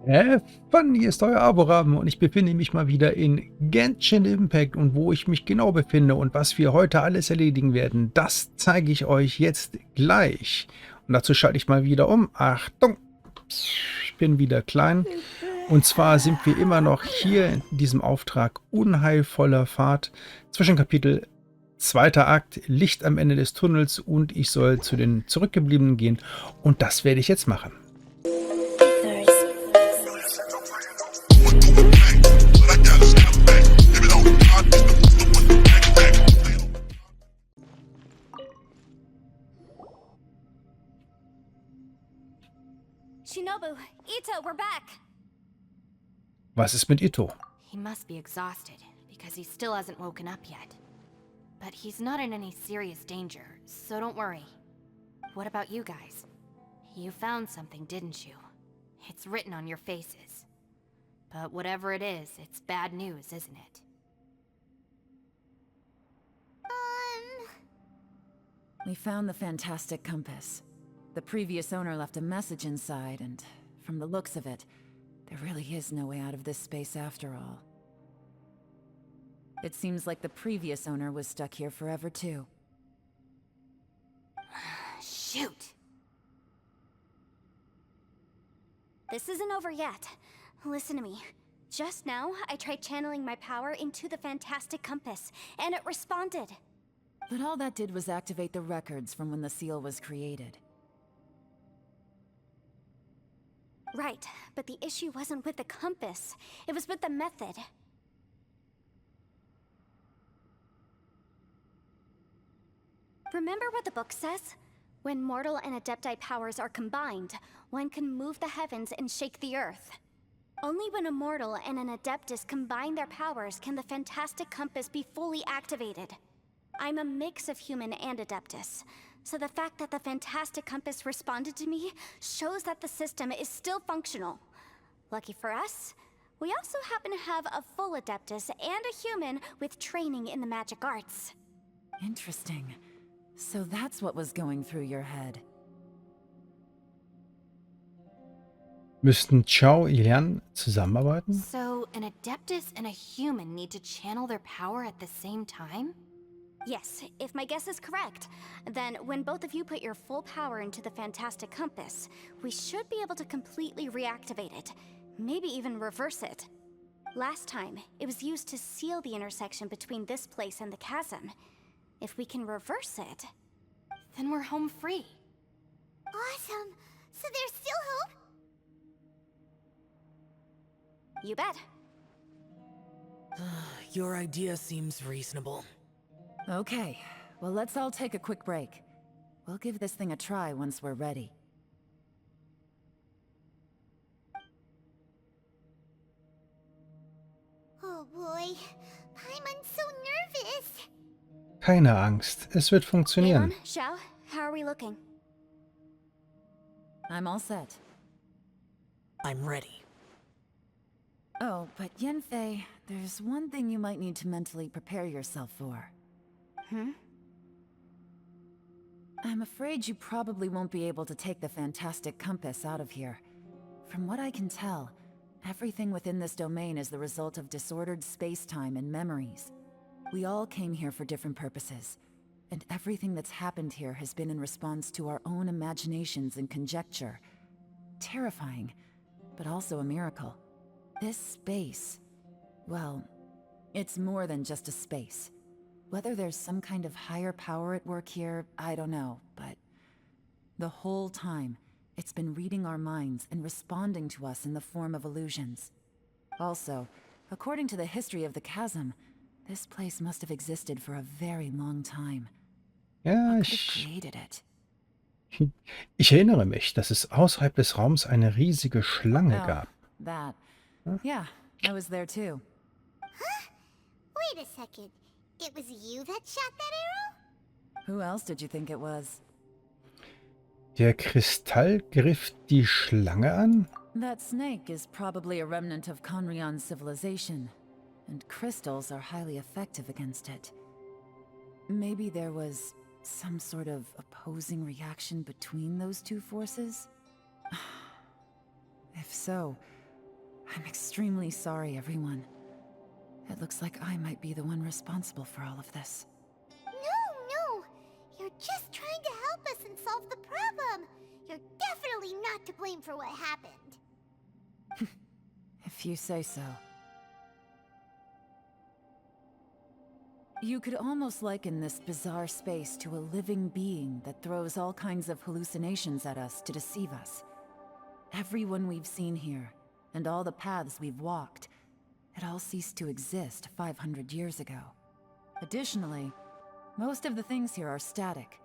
Fun, hier ist euer Avoram und ich befinde mich mal wieder in Genshin Impact und wo ich mich genau befinde und was wir heute alles erledigen werden, das zeige ich euch jetzt gleich. Und dazu schalte ich mal wieder um. Achtung, ich bin wieder klein. Und zwar sind wir immer noch hier in diesem Auftrag unheilvoller Fahrt zwischen Kapitel 2. Akt, Licht am Ende des Tunnels und ich soll zu den Zurückgebliebenen gehen und das werde ich jetzt machen. Shinobu, Ito, we're back. Was ist mit Ito? He must be exhausted, because he still hasn't woken up yet. But he's not in any serious danger, so don't worry. What about you guys? You found something, didn't you? It's written on your faces. But whatever it is, it's bad news, isn't it? We found the fantastic compass. The previous owner left a message inside, and from the looks of it, there really is no way out of this space after all. It seems like the previous owner was stuck here forever too. Shoot! This isn't over yet. Listen to me. Just now, I tried channeling my power into the fantastic compass, and it responded. But all that did was activate the records from when the seal was created. Right, but the issue wasn't with the compass. It was with the method. Remember what the book says? When mortal and adepti powers are combined, one can move the heavens and shake the earth. Only when a mortal and an adeptus combine their powers can the fantastic compass be fully activated. I'm a mix of human and adeptus, so the fact that the fantastic compass responded to me shows that the system is still functional. Lucky for us, we also happen to have a full adeptus and a human with training in the magic arts. Interesting. So that's what was going through your head. Müssten Chao Ilian zusammenarbeiten? So, an adeptus and a human need to channel their power at the same time? Yes, if my guess is correct, then when both of you put your full power into the fantastic compass, we should be able to completely reactivate it, maybe even reverse it. Last time, it was used to seal the intersection between this place and the chasm. If we can reverse it, Then we're home free. awesome! So there's still hope? You bet. Your idea seems reasonable. Okay, well let's all take a quick break. We'll give this thing a try once we're ready. Oh boy, Paimon's so nervous. Keine Angst, es wird funktionieren. Paimon, Xiao, how are we looking? I'm all set. I'm ready. Oh, but Yanfei, there's one thing you might need to mentally prepare yourself for. I'm afraid you probably won't be able to take the fantastic compass out of here. From what I can tell, everything within this domain is the result of disordered space-time and memories. We all came here for different purposes, and everything that's happened here has been in response to our own imaginations and conjecture. Terrifying, but also a miracle. This space, well, it's more than just a space. Whether there's some kind of higher power at work here, I don't know, but the whole time, it's been reading our minds and responding to us in the form of illusions. Also, according to the history of the chasm, this place must have existed for a very long time. Ja, What could have created it? ich erinnere mich, dass es außerhalb des Raums eine riesige Schlange gab. That. Yeah, I was there too. Wait a second. It was you that shot that arrow? Who else did you think it was? Der Kristall griff die Schlange an? That snake is probably a remnant of Conrion's civilization, and crystals are highly effective against it. Maybe there was some sort of opposing reaction between those two forces? If so, I'm extremely sorry, everyone. It looks like I might be the one responsible for all of this. No. You're just trying to help us and solve the problem. You're definitely not to blame for what happened. If you say so. You could almost liken this bizarre space to a living being that throws all kinds of hallucinations at us to deceive us. Everyone we've seen here, and all the paths we've walked, it all ceased to exist 500 years ago. Additionally, most of the things here are static.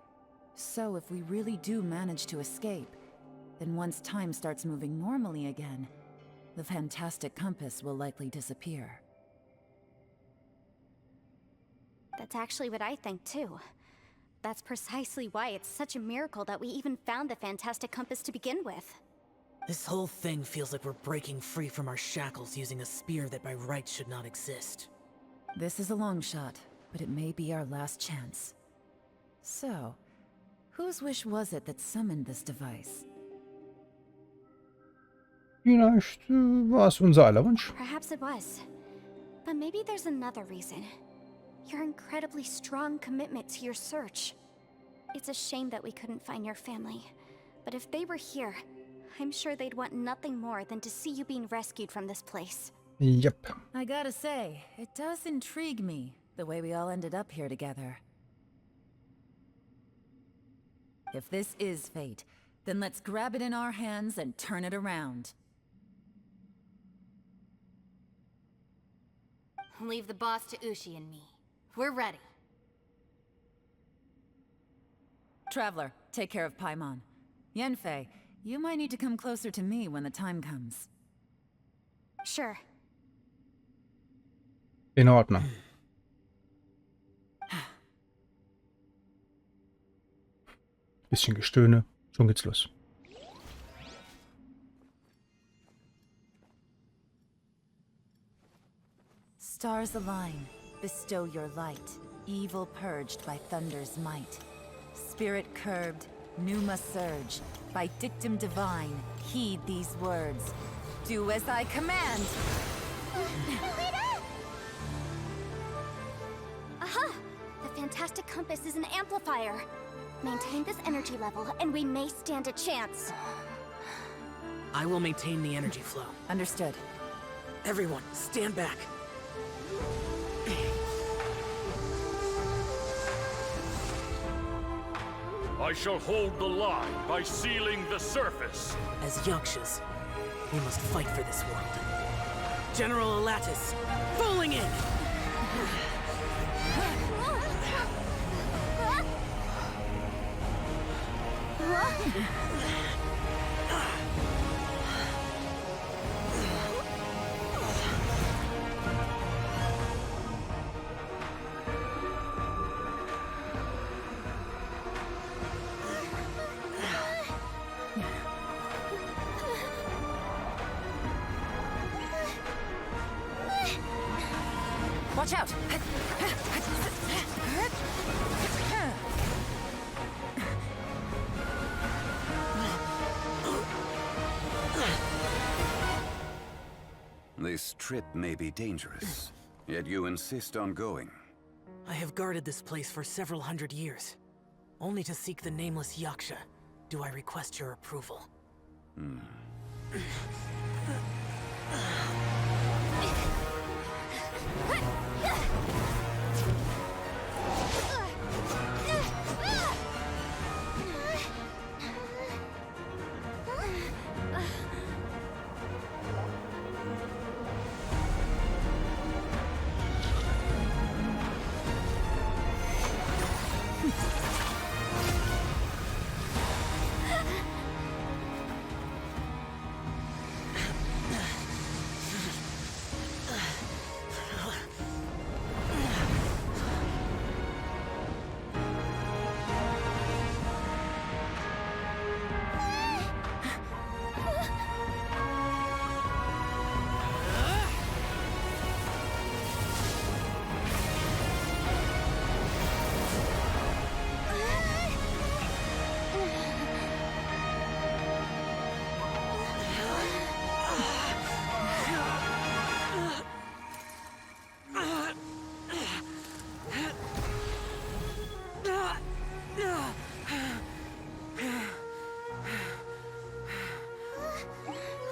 So if we really do manage to escape, then once time starts moving normally again, the fantastic compass will likely disappear. That's actually what I think too. That's precisely why it's such a miracle that we even found the fantastic compass to begin with. This whole thing feels like we're breaking free from our shackles using a spear that by right should not exist. This is a long shot, but it may be our last chance. So, whose wish was it that summoned this device? Vielleicht war es unser aller Wunsch. Perhaps it was. But maybe there's another reason. Your incredibly strong commitment to your search. It's a shame that we couldn't find your family. But if they were here, I'm sure they'd want nothing more than to see you being rescued from this place. Yep. I gotta say, it does intrigue me, the way we all ended up here together. If this is fate, then let's grab it in our hands and turn it around. Leave the boss to Ushi and me. We're ready. Traveler, take care of Paimon. Yanfei, you might need to come closer to me when the time comes. Sure. In Ordnung. Bisschen Gestöhne, schon geht's los. Stars align, bestow your light, evil purged by thunder's might. Spirit curbed, pneuma surge, by dictum divine, heed these words. Do as I command! Aha! The fantastic compass is an amplifier. Maintain this energy level, and we may stand a chance. I will maintain the energy flow. Understood. Everyone, stand back. I shall hold the line by sealing the surface. As Yakshas, we must fight for this world. General Elatus, falling in! Watch out! This trip may be dangerous, yet you insist on going. I have guarded this place for several hundred years. Only to seek the nameless Yaksha, do I request your approval.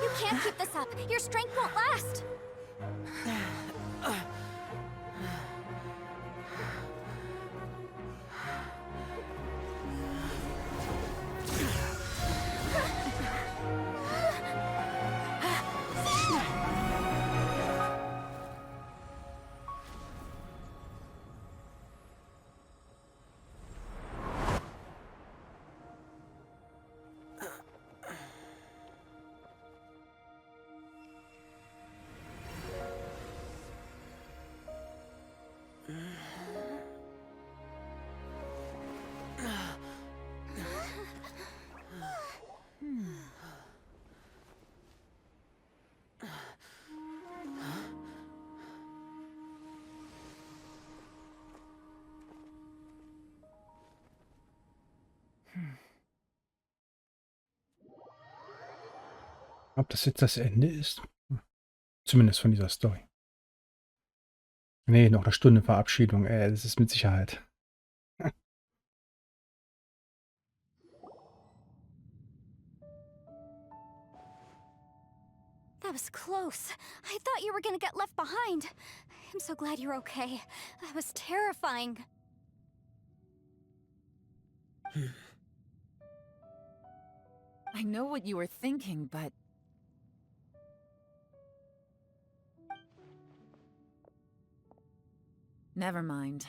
You can't keep this up. Your strength won't last. Ob das jetzt das Ende ist? Zumindest von dieser Story. Nee, noch eine Stunde Verabschiedung. Das ist mit Sicherheit. That was close. I thought you were gonna get left behind. I'm so glad you're okay. That was terrifying. I know what you were thinking, but... Never mind.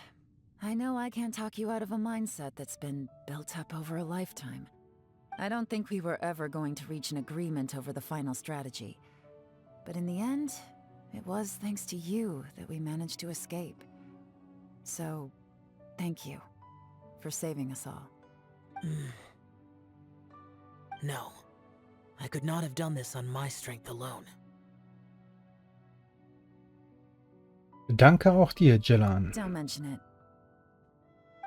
I know I can't talk you out of a mindset that's been built up over a lifetime. I don't think we were ever going to reach an agreement over the final strategy. But in the end, it was thanks to you that we managed to escape. So, thank you for saving us all. No. I could not have done this on my strength alone. Danke auch dir, Jelan. Don't mention it.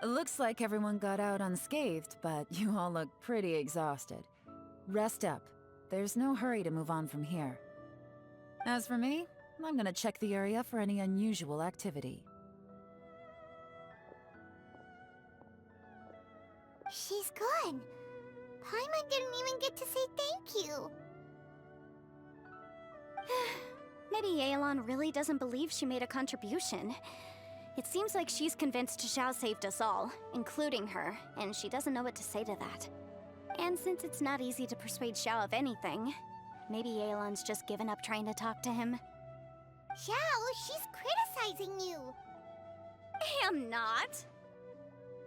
It looks like everyone got out unscathed, but you all look pretty exhausted. Rest up. There's no hurry to move on from here. As for me, I'm gonna check the area for any unusual activity. She's gone. Paimon didn't even get to say thank you. Maybe Yelan really doesn't believe she made a contribution. It seems like she's convinced Xiao saved us all, including her, and she doesn't know what to say to that. And since it's not easy to persuade Xiao of anything, maybe Yelan's just given up trying to talk to him. Xiao, she's criticizing you. I'm not.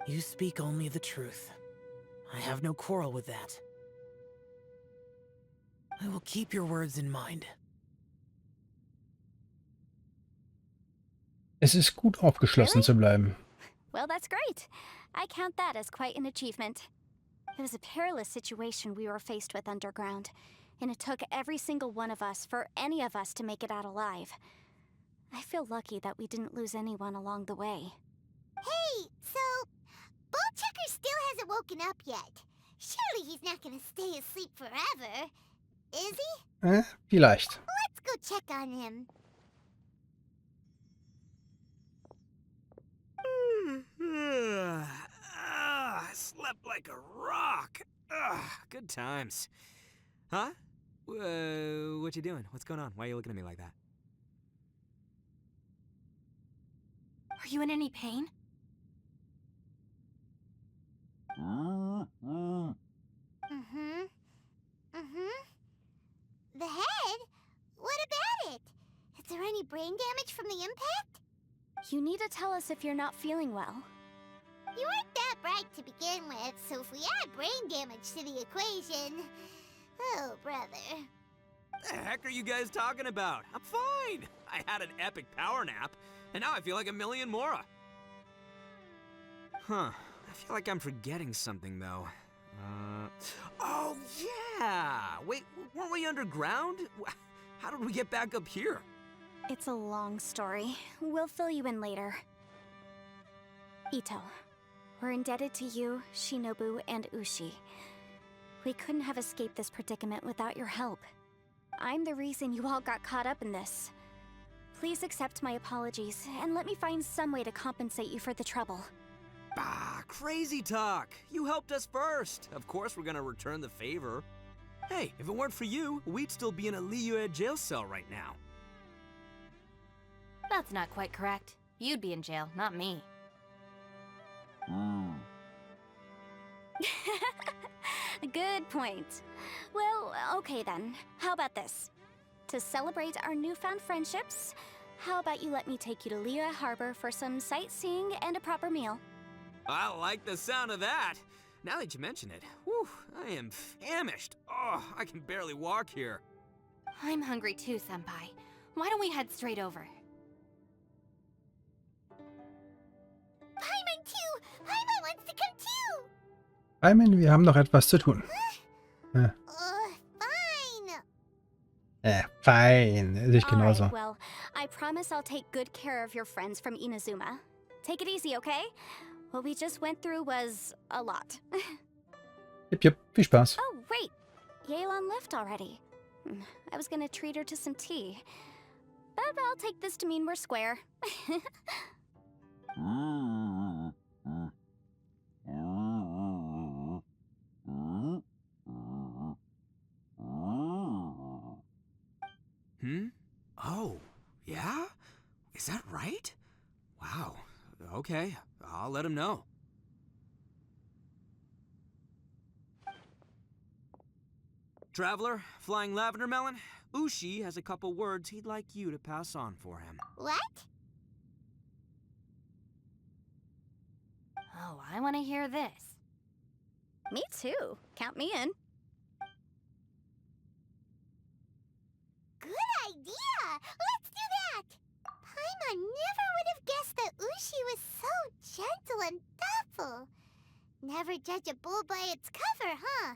You speak only the truth. I have no quarrel with that. I will keep your words in mind. Es ist gut, aufgeschlossen zu bleiben. Well, that's great. I count that as quite an achievement. It was a perilous situation we were faced with underground, and it took every single one of us for any of us to make it out alive. I feel lucky that we didn't lose anyone along the way. Hey, so... Ballchecker still hasn't woken up yet. Surely he's not gonna stay asleep forever, is he? Vielleicht. Let's go check on him. I slept like a rock. Good times. Huh? What you doing? What's going on? Why are you looking at me like that? Are you in any pain? The head? What about it? Is there any brain damage from the impact? You need to tell us if you're not feeling well. You weren't that bright to begin with, so if we add brain damage to the equation... Oh, brother. The heck are you guys talking about? I'm fine. I had an epic power nap, and now I feel like a million more. Huh. I feel like I'm forgetting something, though. Oh, yeah! Wait, weren't we underground? How did we get back up here? It's a long story. We'll fill you in later. Ito, we're indebted to you, Shinobu, and Ushi. We couldn't have escaped this predicament without your help. I'm the reason you all got caught up in this. Please accept my apologies, and let me find some way to compensate you for the trouble. Bah, crazy talk! You helped us first! Of course we're gonna return the favor. Hey, if it weren't for you, we'd still be in a Liyue jail cell right now. That's not quite correct. You'd be in jail, not me. Good point. Well, okay then. How about this? To celebrate our newfound friendships, how about you let me take you to Liyue Harbor for some sightseeing and a proper meal? I like the sound of that. Now that you mention it, whew, I am famished. Oh, I can barely walk here. I'm hungry too, Senpai. Why don't we head straight over? Paimon too! Paimon wants to come too! Simon, wir haben noch etwas zu tun. Fine. Fein. Sehe ich genauso. Alright, well, I promise I'll take good care of your friends from Inazuma. Take it easy, okay? What we just went through was a lot. Jupp, jupp. Viel Spaß. Oh, wait. Yelan left already. I was gonna treat her to some tea. But I'll take this to mean we're square. Oh, yeah? Is that right? Wow. Okay, I'll let him know. Traveler, flying lavender melon, Ushi has a couple words he'd like you to pass on for him. What? Oh, I want to hear this. Me too. Count me in. Good idea! Let's do that! Paimon never would have guessed that Ushi was so gentle and thoughtful. Never judge a bull by its cover, huh?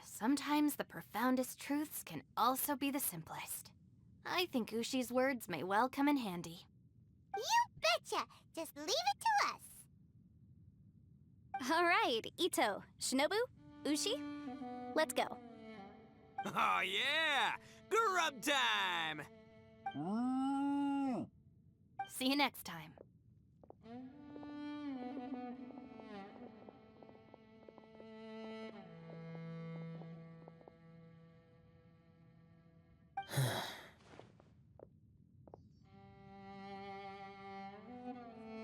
Sometimes the profoundest truths can also be the simplest. I think Ushi's words may well come in handy. You betcha! Just leave it to us! Alright, Ito, Shinobu, Ushi, let's go. Oh yeah! Grub time! See you next time.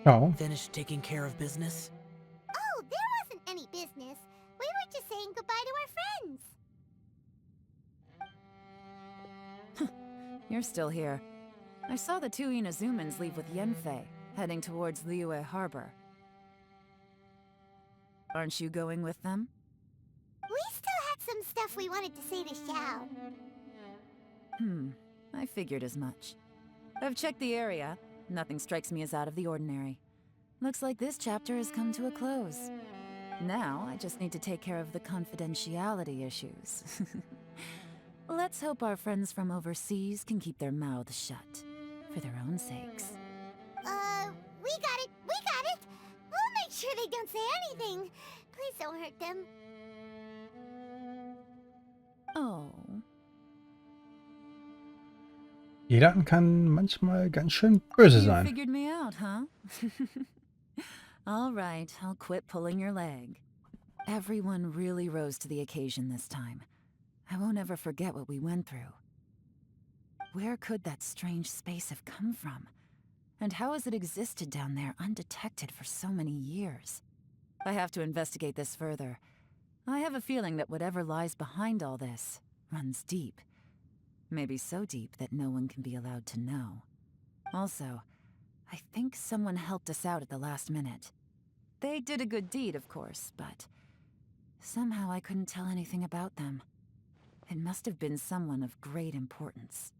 Ja. Finished taking care of business? Oh, there wasn't any business. We were just saying goodbye to our friends. You're still here. I saw the two Inazumans leave with Yenfei, heading towards Liyue Harbor. Aren't you going with them? We still had some stuff we wanted to say to Xiao. I figured as much. I've checked the area. Nothing strikes me as out of the ordinary. Looks like this chapter has come to a close. Now, I just need to take care of the confidentiality issues. Let's hope our friends from overseas can keep their mouths shut. For their own sakes. We got it! We got it! We'll make sure they don't say anything. Please don't hurt them. Oh. Jeder kann manchmal ganz schön böse You sein. figured me out, huh? All right, I'll quit pulling your leg. Everyone really rose to the occasion this time. I won't ever forget what we went through. Where could that strange space have come from? And how has it existed down there undetected for so many years? I have to investigate this further. I have a feeling that whatever lies behind all this runs deep. Maybe so deep that no one can be allowed to know. Also, I think someone helped us out at the last minute. They did a good deed, of course, but somehow I couldn't tell anything about them. It must have been someone of great importance.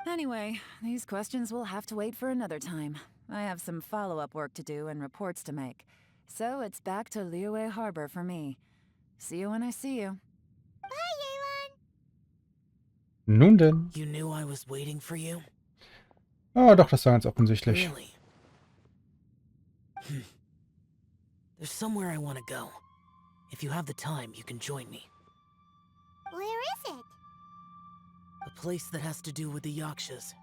Anyway, these questions will have to wait for another time. I have some follow-up work to do and reports to make. So it's back to Liyue Harbor for me. See you when I see you. Bye, Yelan! Nun denn. You knew I was waiting for you? Oh, doch, das war ganz offensichtlich. Really? There's somewhere I want to go. If you have the time, you can join me. Where is it? A place that has to do with the Yakshas.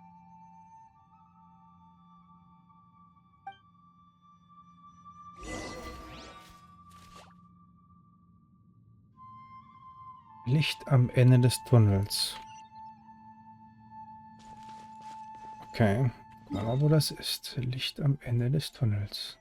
Licht am Ende des Tunnels. Okay. Gucken wir mal, wo das ist. Licht am Ende des Tunnels.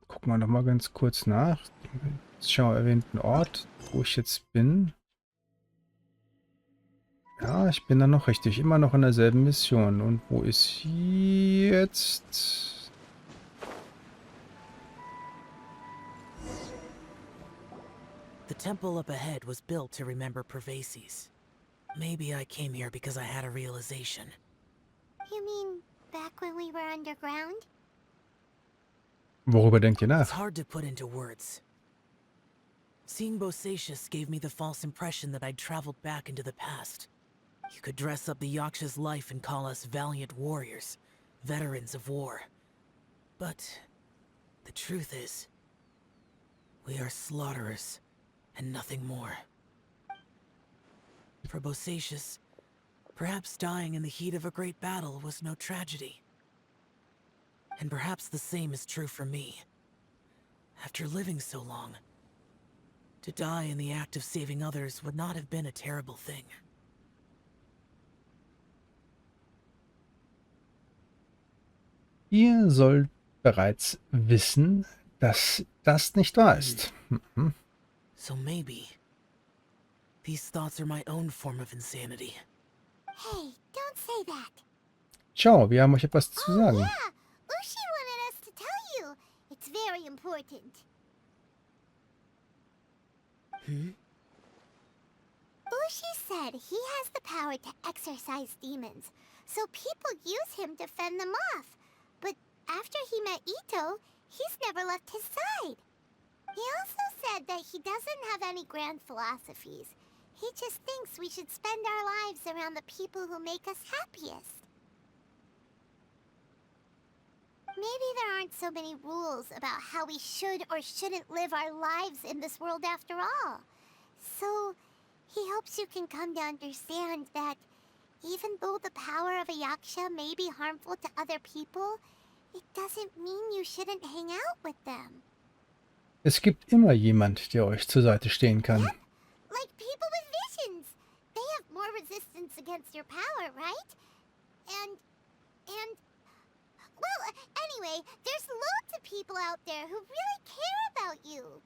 Gucken wir noch mal ganz kurz nach. Schau, erwähnten Ort, wo ich jetzt bin. Ja, ich bin da noch richtig. Immer noch in derselben Mission. Und wo ist jetzt? The temple up ahead was built to remember Pervases. Maybe I came here because I had a realization. You mean back when we were underground? Worüber denkt ihr It's nach? hard to put into words. Seeing Bosacius gave me the false impression that I'd traveled back into the past. You could dress up the Yaksha's life and call us valiant warriors, veterans of war. But the truth is, we are slaughterers and nothing more. For Bosacius, perhaps dying in the heat of a great battle was no tragedy. And perhaps the same is true for me. After living so long, to die in the act of saving others would not have been a terrible thing. Ihr sollt bereits wissen, dass das nicht wahr ist. Mhm. So maybe these thoughts are my own form of insanity. Hey, don't say that. Ciao, wir haben euch etwas zu sagen. Yeah, Ushi wanted us to tell you. It's very important. Ushi said he has the power to exorcise demons, so people use him to fend them off. But after he met Ito, he's never left his side. He also said that he doesn't have any grand philosophies. He just thinks we should spend our lives around the people who make us happiest. Maybe there aren't so many rules about how we should or shouldn't live our lives in this world after all. So, he hopes you can come to understand that even though the power of a yaksha may be harmful to other people, it doesn't mean you shouldn't hang out with them. Es gibt immer jemand, der euch zur Seite stehen kann. Yep, like people with visions. They have more resistance against your power, right? And, well, anyway, there's loads of people out there who really care about you.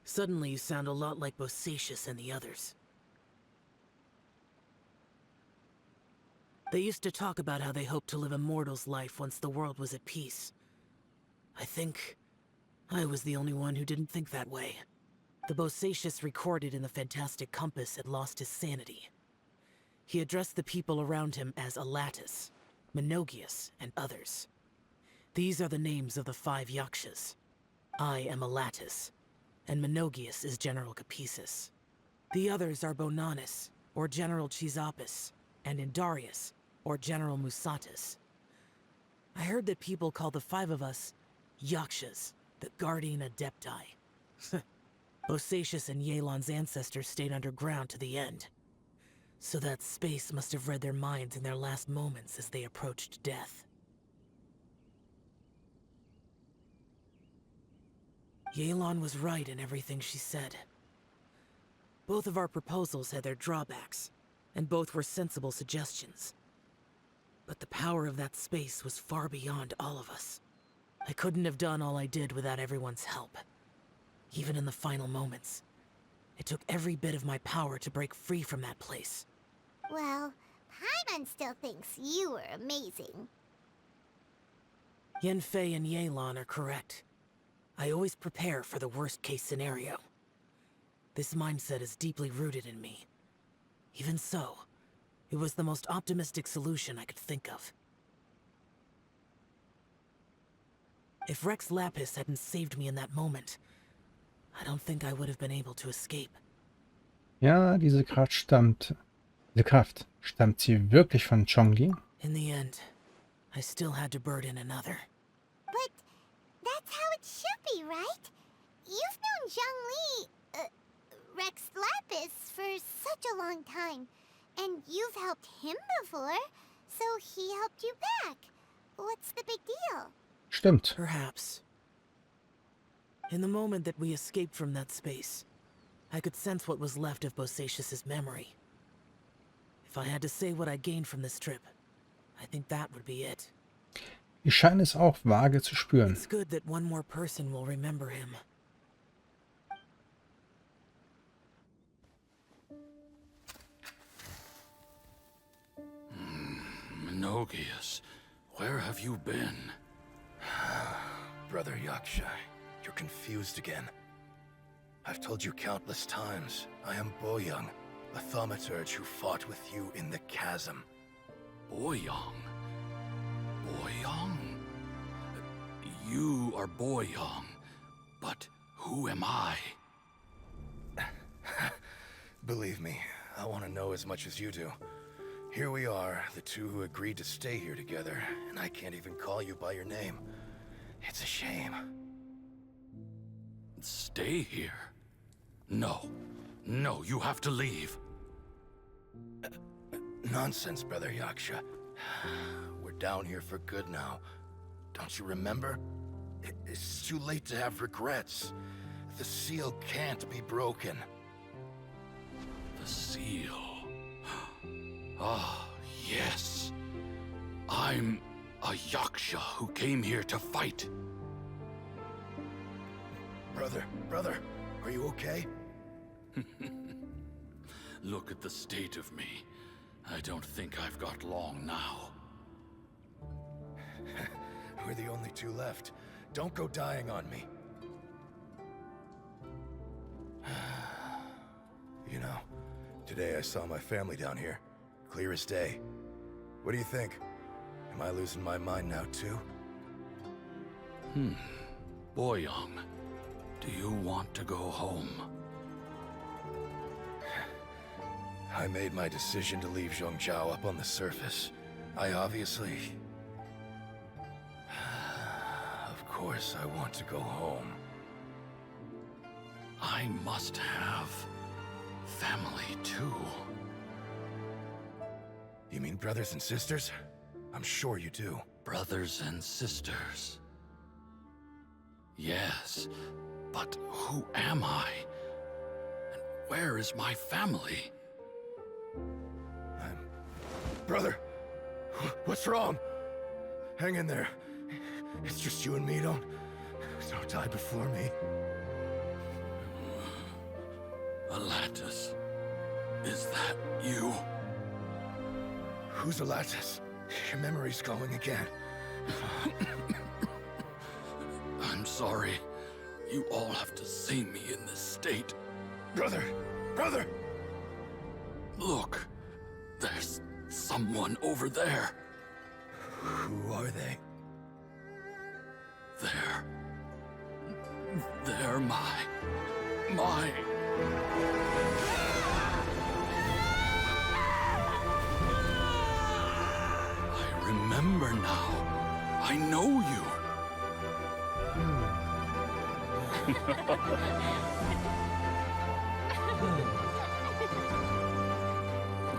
Suddenly you sound a lot like Bosacius and the others. They used to talk about how they hoped to live a mortal's life once the world was at peace. I think I was the only one who didn't think that way. The Bosacius recorded in the fantastic compass had lost his sanity. He addressed the people around him as Alatus, Menogius, and others. These are the names of the 5 Yakshas. I am Alatus, and Menogius is General Capisis. The others are Bonanis, or General Chisapis, and Indarius, or General Musatus. I heard that people call the 5 of us Yakshas, the Guardian Adepti. Bosacius and Yelan's ancestors stayed underground to the end. So that space must have read their minds in their last moments as they approached death. Yelan was right in everything she said. Both of our proposals had their drawbacks, and both were sensible suggestions. But the power of that space was far beyond all of us. I couldn't have done all I did without everyone's help. Even in the final moments, it took every bit of my power to break free from that place. Well, Paimon still thinks you were amazing. Yanfei and Yelan are correct. I always prepare for the worst-case scenario. This mindset is deeply rooted in me. Even so, it was the most optimistic solution I could think of. If Rex Lapis hadn't saved me in that moment, I don't think I would have been able to escape. Ja, diese Kraft stammt sie wirklich von Chongli? In the end, I still had to burden another. But that's how it should be, right? You've known Zhongli, Rex Lapis for such a long time. And you've helped him before, so he helped you back. What's the big deal? Stimmt. Perhaps. In the moment that we escaped from that space, I could sense what was left of Bosacius's memory. If I had to say what I gained from this trip, I think that would be it. Ich scheine es auch vage zu spüren. It's good that one more person will remember him. Menogias, where have you been? Brother Yaksha, you're confused again. I've told you countless times, I am Boyoung, a thaumaturge who fought with you in the chasm. Boyoung? Boyoung? You are Boyoung, but who am I? Believe me, I want to know as much as you do. Here we are, the two who agreed to stay here together, and I can't even call you by your name. It's a shame. Stay here? No. No, you have to leave. Nonsense, Brother Yaksha. We're down here for good now. Don't you remember? It's too late to have regrets. The seal can't be broken. The seal. Ah, yes. I'm a Yaksha who came here to fight. Brother, are you okay? Look at the state of me. I don't think I've got long now. We're the only two left. Don't go dying on me. You know, today I saw my family down here. Clear as day. What do you think? Am I losing my mind now too? Boyoung, do you want to go home? I made my decision to leave Zhongzhou up on the surface. I obviously... Of course I want to go home. I must have family too. You mean brothers and sisters? I'm sure you do. Brothers and sisters. Yes, but who am I? And where is my family? Brother! What's wrong? Hang in there. It's just you and me, don't die before me. Alatus, is that you? Who's Alatus? Your memory's going again. I'm sorry. You all have to see me in this state. Brother! Look, there's someone over there. Who are they? They're my... I remember now. I know you.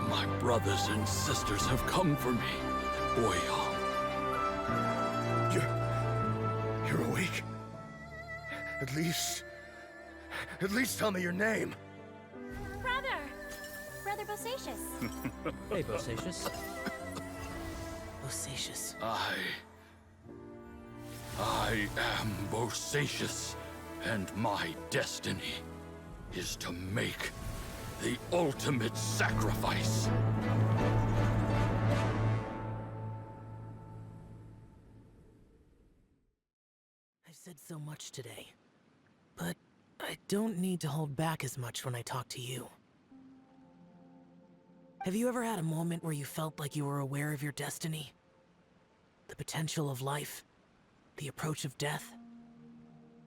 My brothers and sisters have come for me, Boyoung. You're awake? At least tell me your name. Brother Bosacius. Hey, Bosacius. Bosacius. I am Bosacius, and my destiny is to make the ultimate sacrifice. I've said so much today, but I don't need to hold back as much when I talk to you. Have you ever had a moment where you felt like you were aware of your destiny? The potential of life? The approach of death?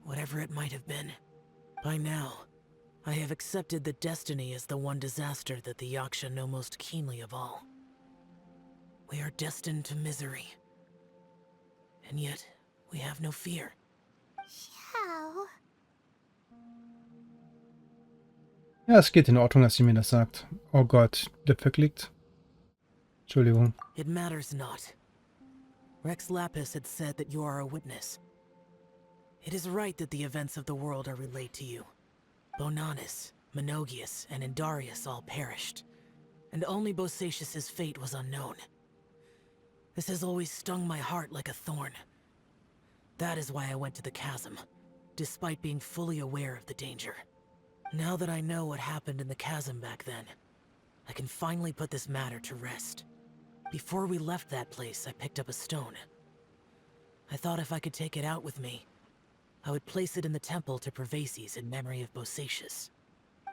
Whatever it might have been. By now, I have accepted that destiny is the one disaster that the Yaksha know most keenly of all. We are destined to misery. And yet, we have no fear. Xiao. Ja, es geht in Ordnung, dass sie mir das sagt. Oh Gott, der verklickt. Entschuldigung. It matters not. Rex Lapis had said that you are a witness. It is right that the events of the world are relayed to you. Bonanis, Menogius, and Indarius all perished, and only Bosacius's fate was unknown. This has always stung my heart like a thorn. That is why I went to the chasm, despite being fully aware of the danger. Now that I know what happened in the chasm back then, I can finally put this matter to rest. Before we left that place, I picked up a stone. I thought if I could take it out with me, I would place it in the temple to Pervases in memory of Bosacius.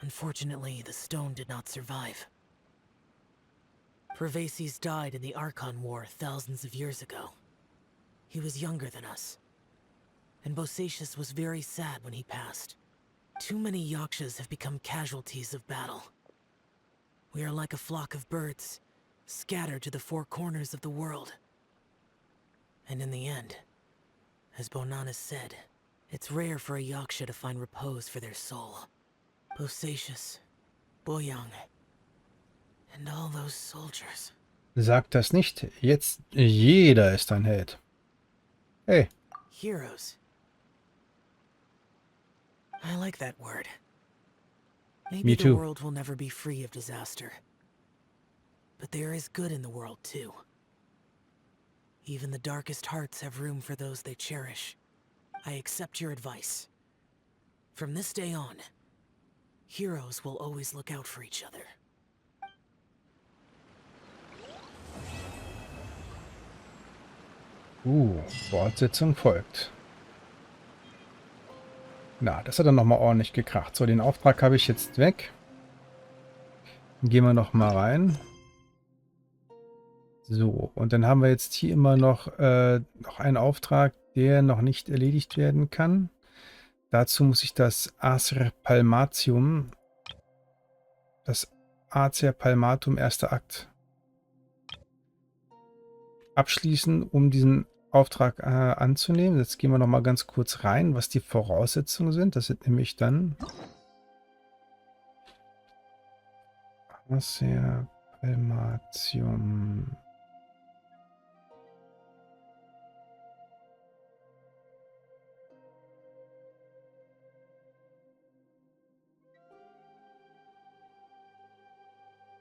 Unfortunately, the stone did not survive. Pervases died in the Archon War thousands of years ago. He was younger than us, and Bosacius was very sad when he passed. Too many Yakshas have become casualties of battle. We are like a flock of birds, scattered to the four corners of the world. And in the end, as Bonanis said, it's rare for a Yaksha to find repose for their soul. Bosacius, Boyang, and all those soldiers. Sag das nicht. Jetzt jeder ist ein Held. Hey. Heroes. I like that word. Maybe Me the too. world will never be free of disaster. But there is good in the world too. Even the darkest hearts have room for those they cherish. I accept your advice. From this day on, heroes will always look out for each other. Fortsetzung folgt. Na, das hat er nochmal ordentlich gekracht. So, den Auftrag habe ich jetzt weg. Gehen wir nochmal rein. So, und dann haben wir jetzt hier immer noch einen Auftrag, der noch nicht erledigt werden kann. Dazu muss ich das Acer Palmatium, das Acer Palmatum, erster Akt, abschließen, um diesen Auftrag anzunehmen. Jetzt gehen wir noch mal ganz kurz rein, was die Voraussetzungen sind. Das sind nämlich dann Acer Palmatium.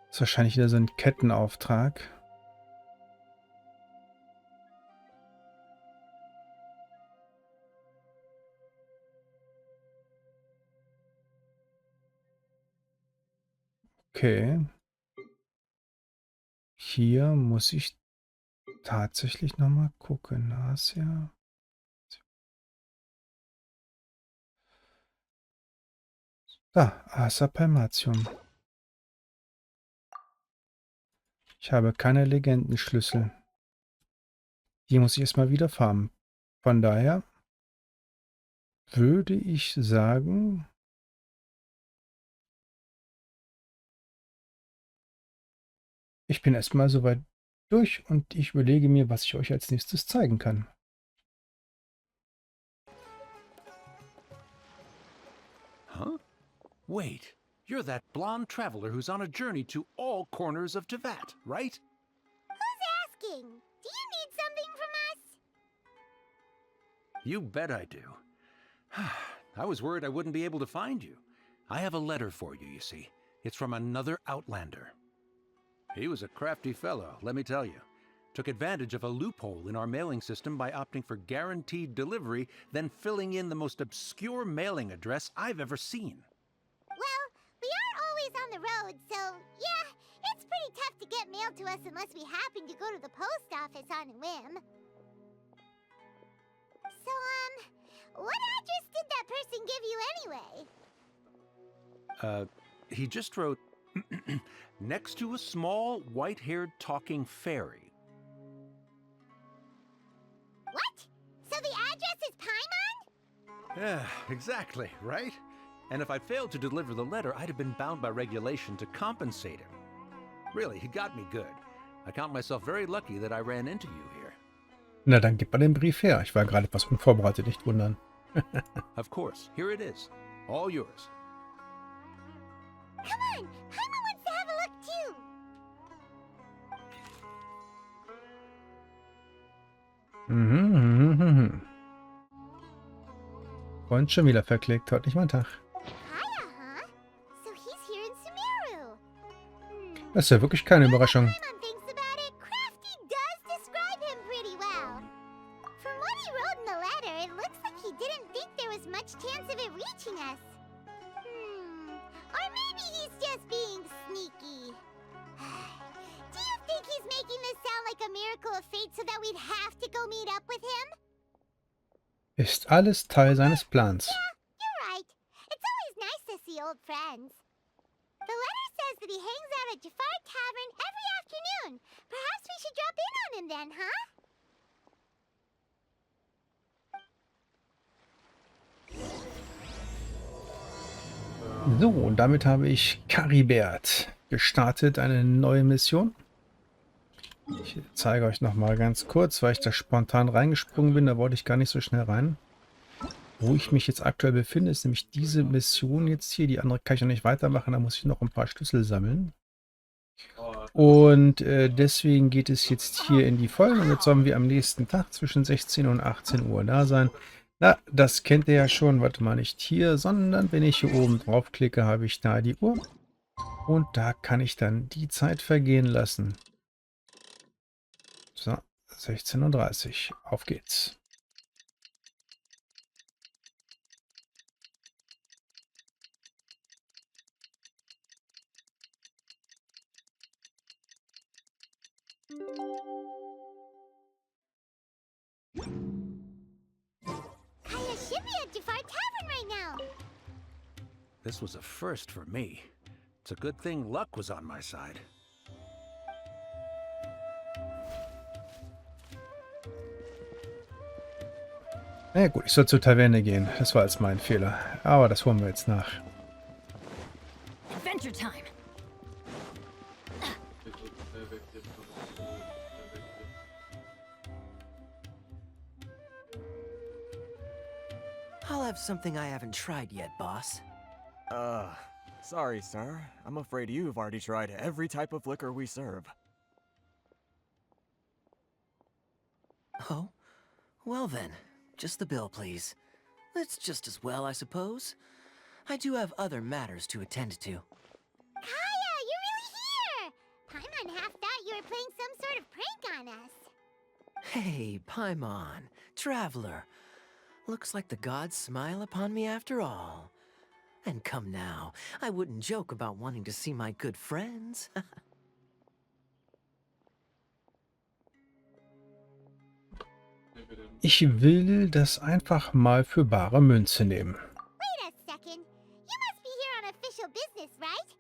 Das ist wahrscheinlich wieder so ein Kettenauftrag. Okay. Hier muss ich tatsächlich noch mal gucken. Asia. Da, Acer Palmatium. Ich habe keine Legendenschlüssel. Die muss ich erstmal wieder farmen. Von daher würde ich sagen, ich bin erstmal soweit durch und ich überlege mir, was ich euch als nächstes zeigen kann. Huh? Wait, you're that blonde traveler who's on a journey to all corners of Tevat, right? Who's asking? Do you need something from us? You bet I do. I was worried I wouldn't be able to find you. I have a letter for you, you see. It's from another Outlander. He was a crafty fellow, let me tell you. Took advantage of a loophole in our mailing system by opting for guaranteed delivery, then filling in the most obscure mailing address I've ever seen. Well, we aren't always on the road, so yeah, it's pretty tough to get mail to us unless we happen to go to the post office on a whim. So, what address did that person give you anyway? He just wrote, next to a small, white-haired talking fairy. What? So the address is Paimon? Yeah, exactly, right? And if I failed to deliver the letter, I'd have been bound by regulation to compensate him. Really, he got me good. I count myself very lucky that I ran into you here. Na, dann gib mal den Brief her. Ich war gerade etwas unvorbereitet, nicht wundern. Of course, here it is. All yours. Come on, Paimon wants to have a look too. Und schon wieder verklickt. Heute nicht mein Tag. Kaya, huh? So he's here in Sumeru. Das ist ja wirklich keine Überraschung. Paimon thinks about it, Crafty does describe him pretty well. From what he wrote in the letter, it looks like he didn't think there was much chance of it reaching us. Or maybe he's just being sneaky. Do you think he's making this sound like a miracle of fate so that we'd have to go meet up with him? Ist alles Teil seines Plans. Yeah, you're right. It's always nice to see old friends. The letter says that he hangs out at Jafar Tavern every afternoon. Perhaps we should drop in on him then, huh? So, und damit habe ich Karibert gestartet, eine neue Mission. Ich zeige euch noch mal ganz kurz, weil ich da spontan reingesprungen bin, da wollte ich gar nicht so schnell rein. Wo ich mich jetzt aktuell befinde, ist nämlich diese Mission jetzt hier. Die andere kann ich noch nicht weitermachen, da muss ich noch ein paar Schlüssel sammeln. Und deswegen geht es jetzt hier in die Folge. Und jetzt sollen wir am nächsten Tag zwischen 16 und 18 Uhr da sein. Na, das kennt ihr ja schon. Warte mal, nicht hier, sondern wenn ich hier oben drauf klicke, habe ich da die Uhr. Und da kann ich dann die Zeit vergehen lassen. So, 16:30 Uhr. Auf geht's. Kaya should be at Jafar Tavern right now. This was a first for me. It's a good thing luck was on my side. Na ja, gut, ich soll zur Taverne gehen. Das war jetzt mein Fehler. Aber das holen wir jetzt nach. Adventure time. I'll have something I haven't tried yet, boss. Sorry, sir. I'm afraid you've already tried every type of liquor we serve. Oh? Well then, just the bill, please. That's just as well, I suppose. I do have other matters to attend to. Kaya, you're really here! Paimon half thought you were playing some sort of prank on us. Hey, Paimon, traveler. Looks like the gods smile upon me after all. And come now, I wouldn't joke about wanting to see my good friends. Ich will das einfach mal für bare Münze nehmen. Wait a second. You must be here on official business, right?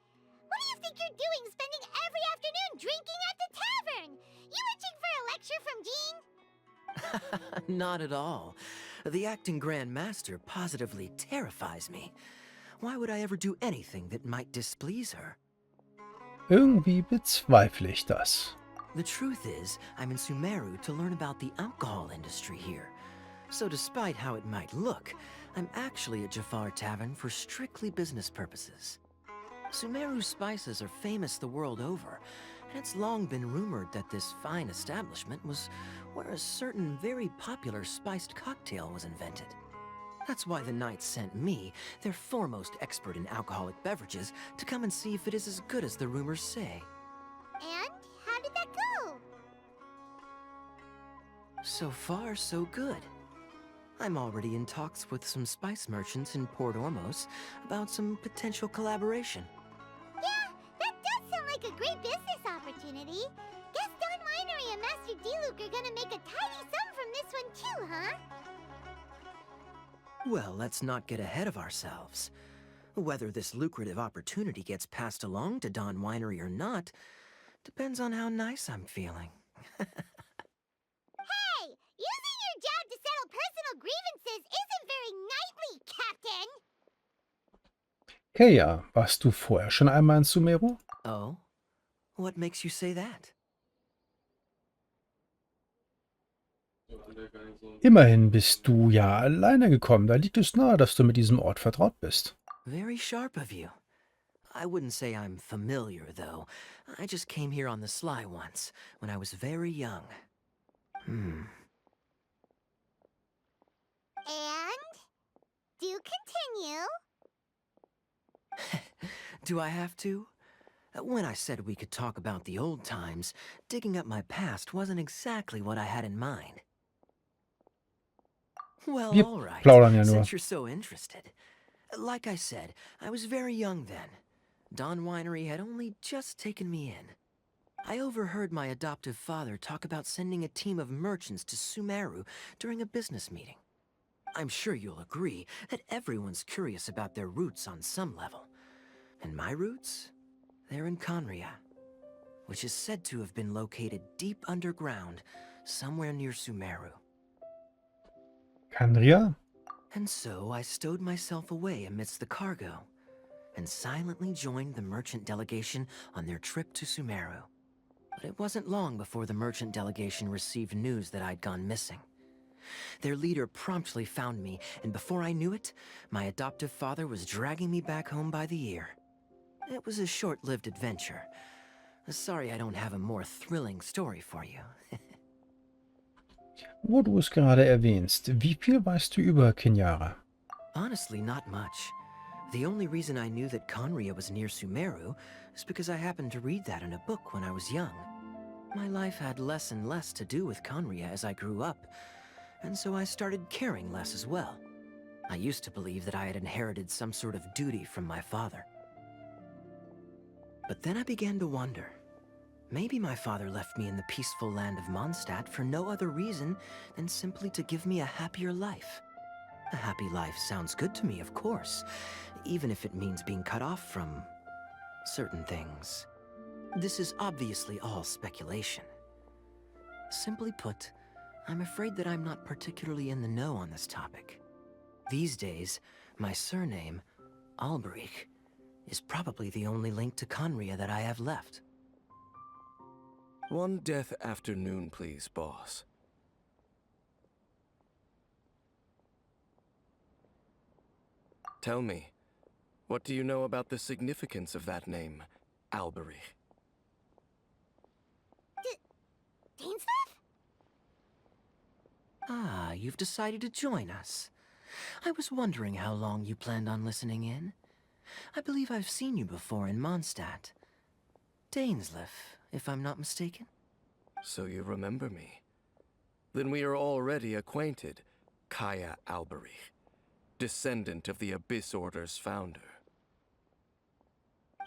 What do you think you're doing spending every afternoon drinking at the tavern? You itching for a lecture from Jean? Not at all. The acting Grand Master positively terrifies me. Why would I ever do anything that might displease her? Irgendwie bezweifle ich das. The truth is, I'm in Sumeru to learn about the alcohol industry here. So despite how it might look, I'm actually at Jafar Tavern for strictly business purposes. Sumeru spices are famous the world over, and it's long been rumored that this fine establishment was where a certain very popular spiced cocktail was invented. That's why the Knights sent me, their foremost expert in alcoholic beverages, to come and see if it is as good as the rumors say. And how did that go? So far, so good. I'm already in talks with some spice merchants in Port Ormos about some potential collaboration. Yeah, that does sound like a great business opportunity. Guess Don Winery and Master D-Luke are gonna make a tidy sum from this one too, huh? Well, let's not get ahead of ourselves. Whether this lucrative opportunity gets passed along to Don Winery or not, depends on how nice I'm feeling. Hey! Using your job to settle personal grievances isn't very knightly, Captain! Kaya, warst du vorher schon einmal in Sumeru? Oh? What makes you say that? Immerhin bist du ja alleine gekommen. Da liegt es nahe, dass du mit diesem Ort vertraut bist. Very sharp of you. I wouldn't say I'm familiar, though. I just came here on the sly once, when I was very young. And? Do continue. Do I have to? When I said we could talk about the old times, digging up my past wasn't exactly what I had in mind. Well, Wir all right, plaudern ja nur. since you're so interested. Like I said, I was very young then. Dawn Winery had only just taken me in. I overheard my adoptive father talk about sending a team of merchants to Sumeru during a business meeting. I'm sure you'll agree that everyone's curious about their roots on some level. And my roots? They're in Conria, which is said to have been located deep underground, somewhere near Sumeru. Kanria? And so I stowed myself away amidst the cargo, and silently joined the merchant delegation on their trip to Sumeru. But it wasn't long before the merchant delegation received news that I'd gone missing. Their leader promptly found me, and before I knew it, my adoptive father was dragging me back home by the ear. It was a short-lived adventure. Sorry I don't have a more thrilling story for you. Wo du es gerade erwähnst, wie viel weißt du über Kenyara? Honestly, not much. The only reason I knew that Conria was near Sumeru is because I happened to read that in a book when I was young. My life had less and less to do with Conria as I grew up, and so I started caring less as well. I used to believe that I had inherited some sort of duty from my father. But then I began to wonder. Maybe my father left me in the peaceful land of Mondstadt for no other reason than simply to give me a happier life. A happy life sounds good to me, of course, even if it means being cut off from certain things. This is obviously all speculation. Simply put, I'm afraid that I'm not particularly in the know on this topic. These days, my surname, Alberich, is probably the only link to Conria that I have left. One death afternoon, please, boss. Tell me, what do you know about the significance of that name, Alberich? Dainsleif? Ah, you've decided to join us. I was wondering how long you planned on listening in. I believe I've seen you before in Mondstadt. Dainsleif, if I'm not mistaken. So you remember me. Then we are already acquainted, Kaya Alberich, descendant of the Abyss Order's founder.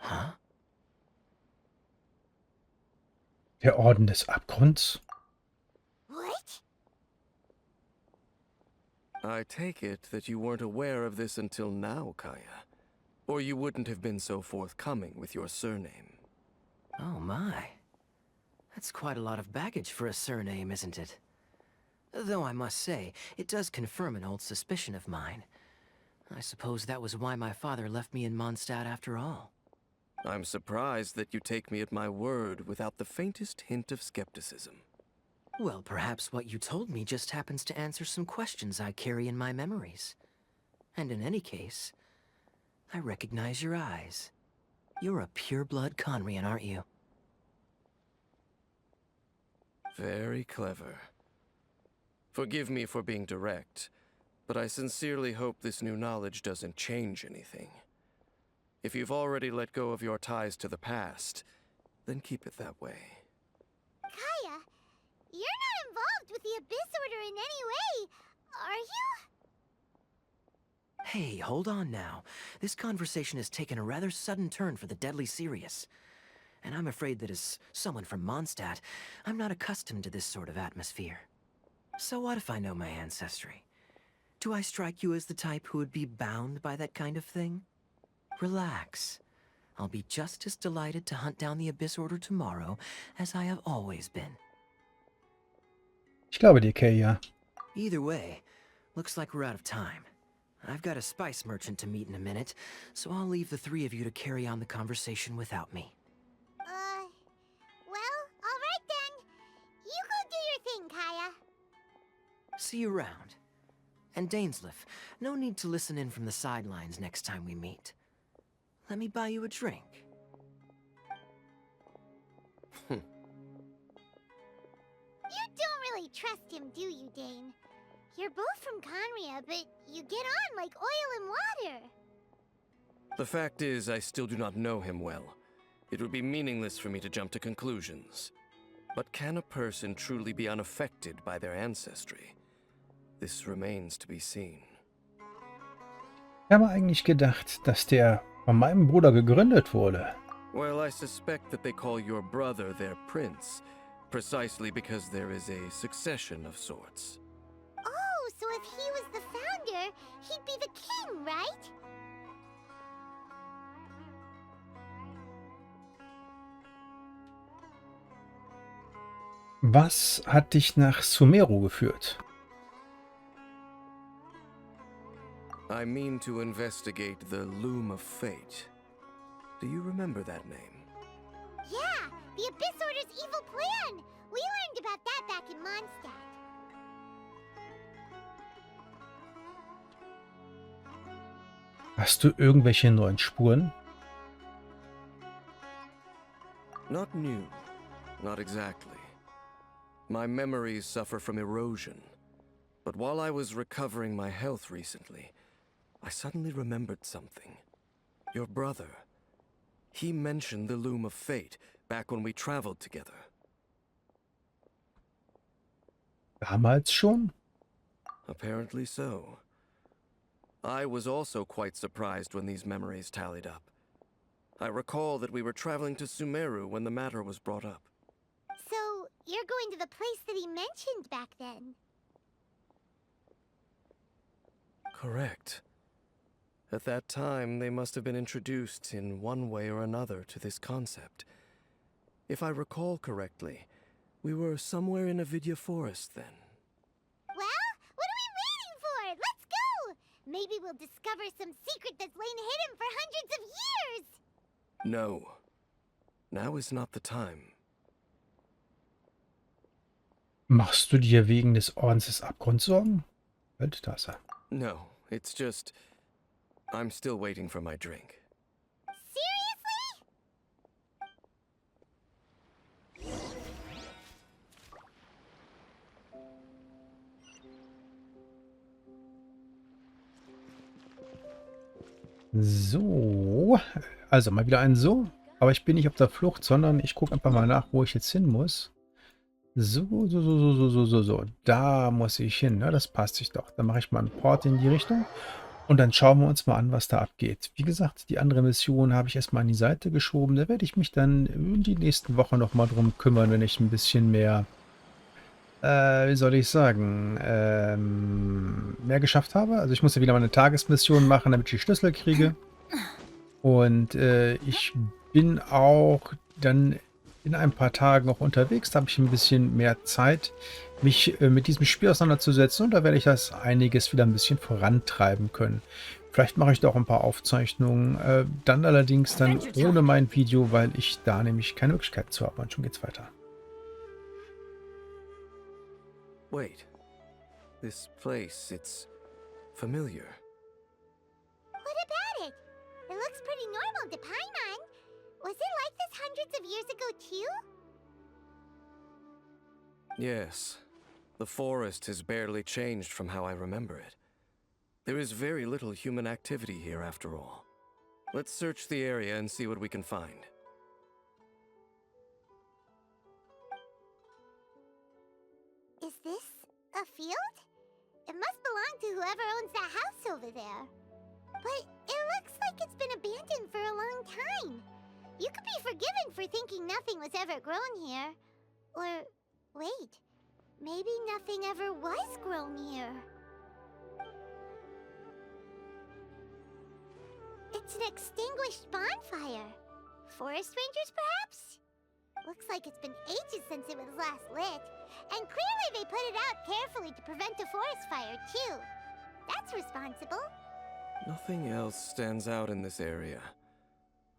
Huh? Der Orden des Abgrunds? What? I take it that you weren't aware of this until now, Kaya. Or you wouldn't have been so forthcoming with your surname. Oh my. That's quite a lot of baggage for a surname, isn't it? Though I must say, it does confirm an old suspicion of mine. I suppose that was why my father left me in Mondstadt after all. I'm surprised that you take me at my word without the faintest hint of skepticism. Well, perhaps what you told me just happens to answer some questions I carry in my memories. And in any case, I recognize your eyes. You're a pure-blood Conrian, aren't you? Very clever. Forgive me for being direct, but I sincerely hope this new knowledge doesn't change anything. If you've already let go of your ties to the past, then keep it that way. Kaya, you're not involved with the Abyss Order in any way, are you? Hey, hold on now. This conversation has taken a rather sudden turn for the deadly serious. And I'm afraid that as someone from Mondstadt, I'm not accustomed to this sort of atmosphere. So what if I know my ancestry? Do I strike you as the type who would be bound by that kind of thing? Relax. I'll be just as delighted to hunt down the Abyss Order tomorrow as I have always been. Ich glaube dir, Kay, ja. Either way, looks like we're out of time. I've got a spice merchant to meet in a minute, so I'll leave the three of you to carry on the conversation without me. Well, alright then. You go do your thing, Kaya. See you around. And Dainsleif, no need to listen in from the sidelines next time we meet. Let me buy you a drink. You don't really trust him, do you, Dane? You're both from Conria, but you get on like oil and water. The fact is, I still do not know him well. It would be meaningless for me to jump to conclusions. But can a person truly be unaffected by their ancestry? This remains to be seen. Ich habe eigentlich gedacht, dass der von meinem Bruder gegründet wurde. Well, I suspect that they call your brother their prince, precisely because there is a succession of sorts. Oh, so if he was the founder, he'd be the king, right? Was hat dich nach Sumeru geführt? I mean to investigate the Loom of Fate. Do you remember that name? Yeah, the Abyss Order's evil plan! We learned about that back in Mondstadt. Hast du irgendwelche neuen Spuren? Not new. Not exactly. My memories suffer from erosion. But while I was recovering my health recently, I suddenly remembered something. Your brother. He mentioned the Loom of Fate back when we traveled together. Damals schon? Apparently so. I was also quite surprised when these memories tallied up. I recall that we were traveling to Sumeru when the matter was brought up. So, you're going to the place that he mentioned back then? Correct. At that time, they must have been introduced in one way or another to this concept. If I recall correctly, we were somewhere in a Vidya forest then. Well, what are we waiting for? Let's go! Maybe we'll discover some secret that's lain hidden for hundreds of years! No. Now is not the time. Machst du dir wegen des Ordens des Abgrunds Sorgen? Halt, da ist er. No, it's just... I'm still waiting for my drink. So, also mal wieder ein So. Aber ich bin nicht auf der Flucht, sondern ich gucke einfach mal nach, wo ich jetzt hin muss. So. Da muss ich hin, ne? Das passt sich doch. Dann mache ich mal einen Port in die Richtung. Und dann schauen wir uns mal an, was da abgeht. Wie gesagt, die andere Mission habe ich erstmal an die Seite geschoben. Da werde ich mich dann in die nächsten Wochen nochmal drum kümmern, wenn ich ein bisschen mehr, wie soll ich sagen, mehr geschafft habe. Also ich muss ja wieder mal eine Tagesmission machen, damit ich die Schlüssel kriege. Und ich bin auch dann in ein paar Tagen auch unterwegs. Da habe ich ein bisschen mehr Zeit, mich mit diesem Spiel auseinanderzusetzen. Und da werde ich das einiges wieder ein bisschen vorantreiben können. Vielleicht mache ich da auch ein paar Aufzeichnungen. Dann allerdings dann ohne mein Video, weil ich da nämlich keine Möglichkeit zu habe. Und schon geht's weiter. Wait. This place, it's familiar. What about it? It looks pretty normal to Paimon. Was it like this hundreds of years ago too? Yes. The forest has barely changed from how I remember it. There is very little human activity here after all. Let's search the area and see what we can find. Is this a field? It must belong to whoever owns that house over there. But it looks like it's been abandoned for a long time. You could be forgiven for thinking nothing was ever grown here. Or, wait, maybe nothing ever was grown here. It's an extinguished bonfire. Forest rangers, perhaps? Looks like it's been ages since it was last lit. And clearly they put it out carefully to prevent a forest fire, too. That's responsible. Nothing else stands out in this area.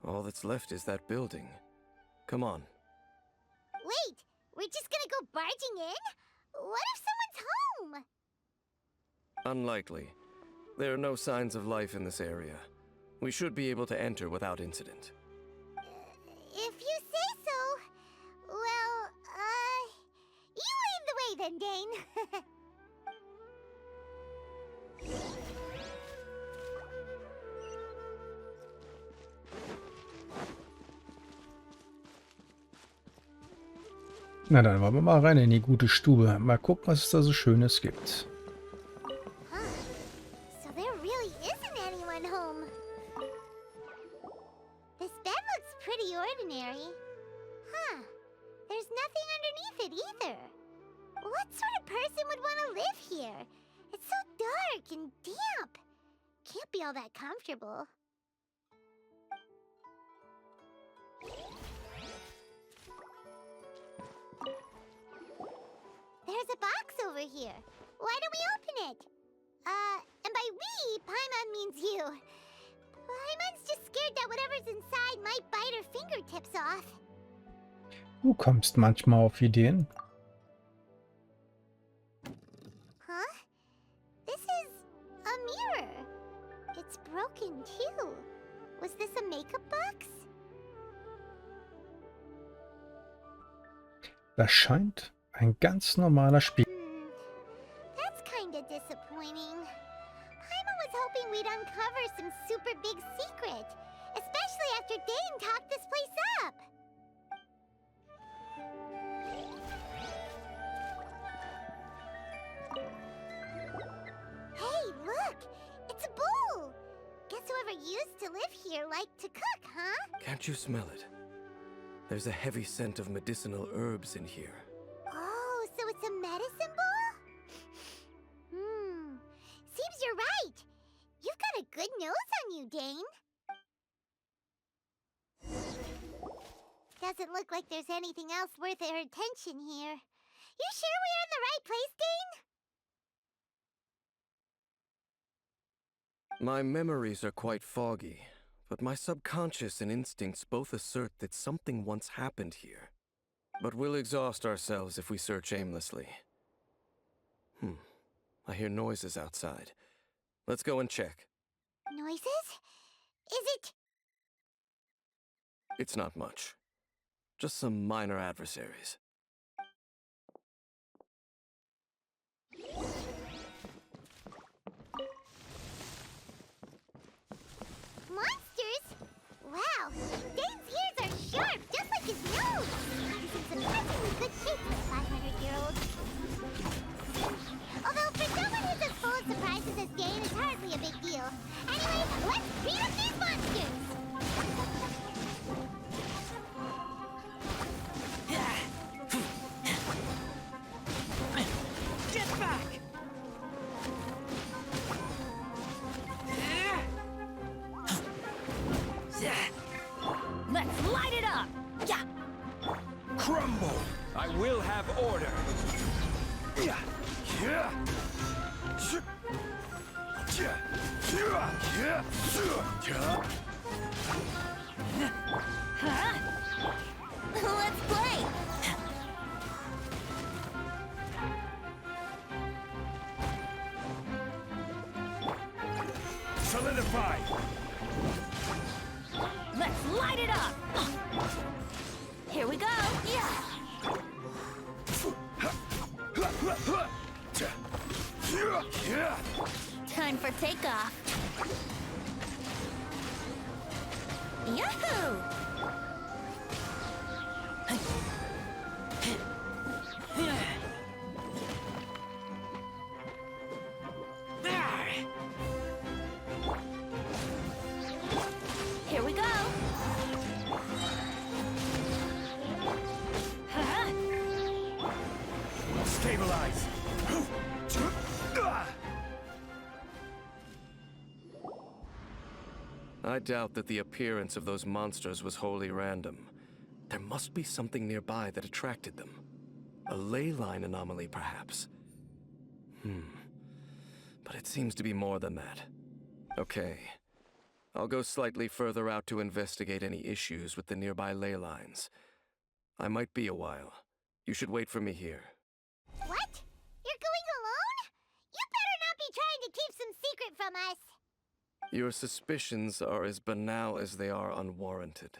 All that's left is that building. Come on. Wait, we're just gonna go barging in? What if someone's home? Unlikely. There are no signs of life in this area. We should be able to enter without incident. If you say so. Well, you lead the way then, Dane. Na, dann wollen wir mal rein in die gute Stube. Mal gucken, was es da so Schönes gibt. So there really isn't anyone home. This bed looks pretty ordinary. Huh. There's nothing underneath it either. What sort of person would want to live here? It's so dark and damp. Can't be all that comfortable. There's a box over here. Why don't we open it? And by we, Paimon means you. Paimon's just scared that whatever's inside might bite her fingertips off. Du kommst manchmal auf Ideen. Huh? This is a mirror. It's broken too. Was this a makeup box? Das scheint ein ganz normaler Spiel. That's kinda disappointing. Paimon was hoping we'd uncover some super big secret, especially after Dane talked this place up. Hey, look! It's a bowl! Guess whoever used to live here liked to cook, huh? Can't you smell it? There's a heavy scent of medicinal herbs in here. Oh, so it's a medicine bowl? Seems you're right. You've got a good nose on you, Dane. Doesn't look like there's anything else worth our attention here. You sure we're in the right place, Dane? My memories are quite foggy, but my subconscious and instincts both assert that something once happened here. But we'll exhaust ourselves if we search aimlessly. I hear noises outside. Let's go and check. Noises? Is it? It's not much. Just some minor adversaries. Monsters? Wow, Dane's ears are sharp, just like his nose. He's in surprisingly good shape for a 500-year-old. Although for someone who's as full of surprises as Dane, it's hardly a big deal. Anyway, let's beat up these monsters! Get back! Let's light it up! Yeah! Crumble! I will have order. Let's play! Solidify! Let's light it up! Here we go! Yeah! Time for takeoff! Yahoo! Here we go! Stabilize! I doubt that the appearance of those monsters was wholly random. There must be something nearby that attracted them. A ley line anomaly, perhaps. But it seems to be more than that. Okay. I'll go slightly further out to investigate any issues with the nearby ley lines. I might be a while. You should wait for me here. What? You're going alone? You better not be trying to keep some secret from us. Your suspicions are as banal as they are unwarranted.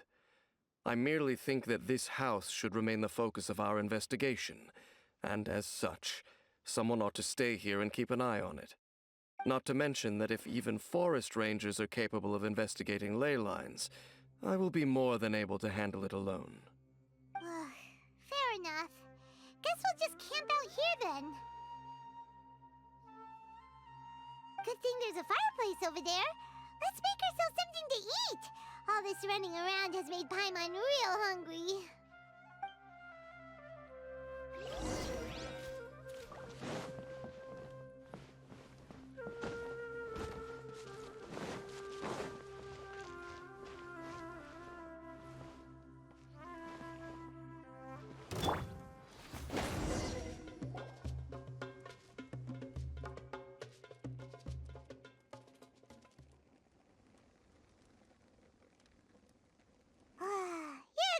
I merely think that this house should remain the focus of our investigation, and as such, someone ought to stay here and keep an eye on it. Not to mention that if even forest rangers are capable of investigating ley lines, I will be more than able to handle it alone. Fair enough. Guess we'll just camp out here then. Good thing there's a fireplace over there. Let's make ourselves something to eat. All this running around has made Paimon real hungry.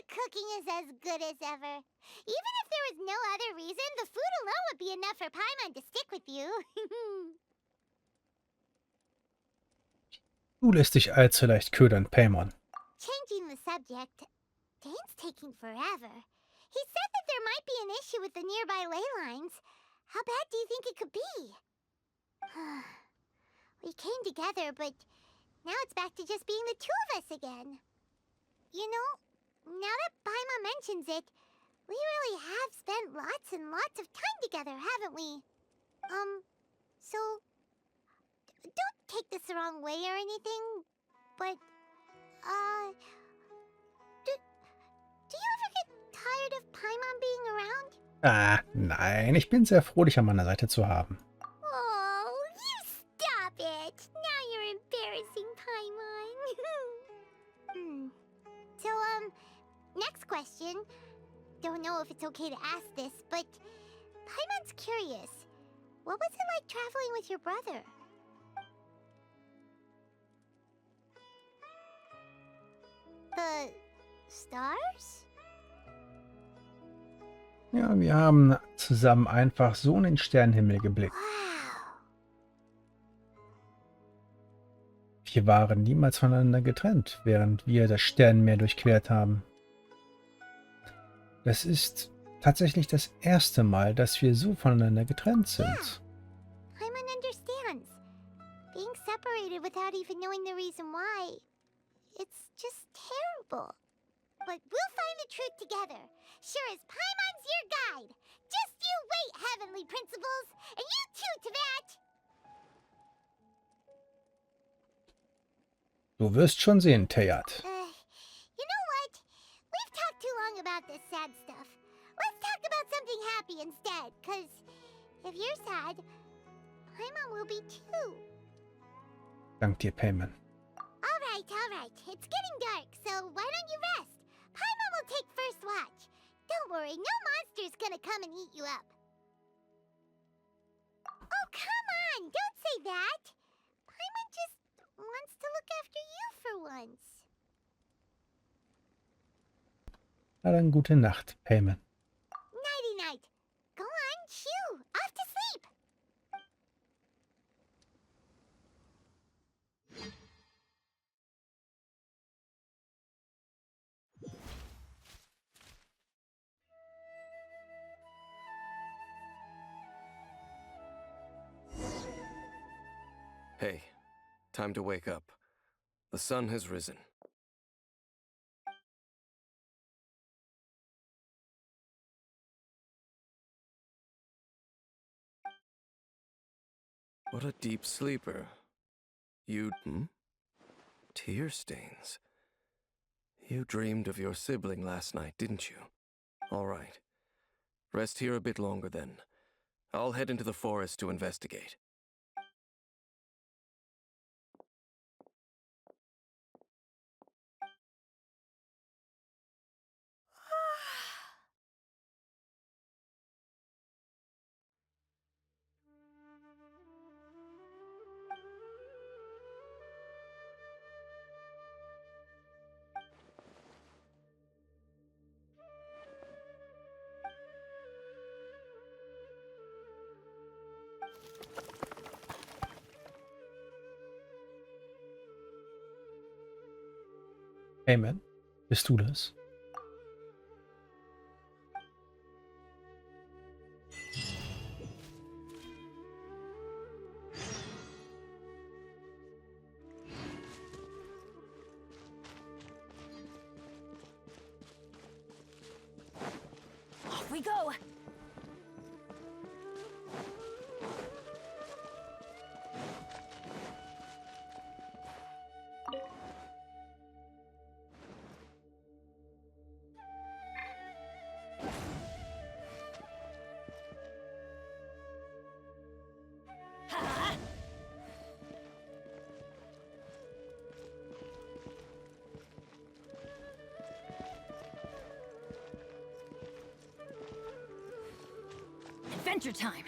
Cooking is as good as ever. Even if there was no other reason, the food alone would be enough for Paimon to stick with you. Du lässt dich allzu leicht ködern, Paimon. Changing the subject, Dane's taking forever. He said that there might be an issue with the nearby ley lines. How bad do you think it could be? We came together, but now it's back to just being the two of us again. You know, now that Paimon mentions it, we really have spent lots and lots of time together, haven't we? So, don't take this the wrong way or anything, but, do you ever get tired of Paimon being around? Ah, nein, ich bin sehr froh, dich an meiner Seite zu haben. Oh, you stop it! Now you're embarrassing Paimon. So, next question. Don't know if it's okay to ask this, but Paimon's curious. What was it like traveling with your brother? The stars? Ja, wir haben zusammen einfach so in den Sternenhimmel geblickt. Wir waren niemals voneinander getrennt, während wir das Sternenmeer durchquert haben. Das ist tatsächlich das erste Mal, dass wir so voneinander getrennt sind. Paimon understands. Being separated without even knowing the reason why, it's just terrible. But we'll find the truth together. Sure as Paimon's your guide. Just you wait, heavenly principles, and you too, Teyvat. Du wirst schon sehen, Teyvat. You know what? We've talked too long about this sad stuff. Let's talk about something happy instead, cause if you're sad, Paimon will be too. Dank dir, Paimon. All right. It's getting dark, so why don't you rest? Paimon will take first watch. Don't worry, no monster's gonna come and eat you up. Oh, come on! Don't say that! Paimon just wants to look after you for once. Na dann gute Nacht, Paimon. Nighty-night. Go on, shoo! Off to sleep! Hey, time to wake up. The sun has risen. What a deep sleeper. Tear stains. You dreamed of your sibling last night, didn't you? All right. Rest here a bit longer then. I'll head into the forest to investigate. Amen. Bist du das? Off we go! Adventure time!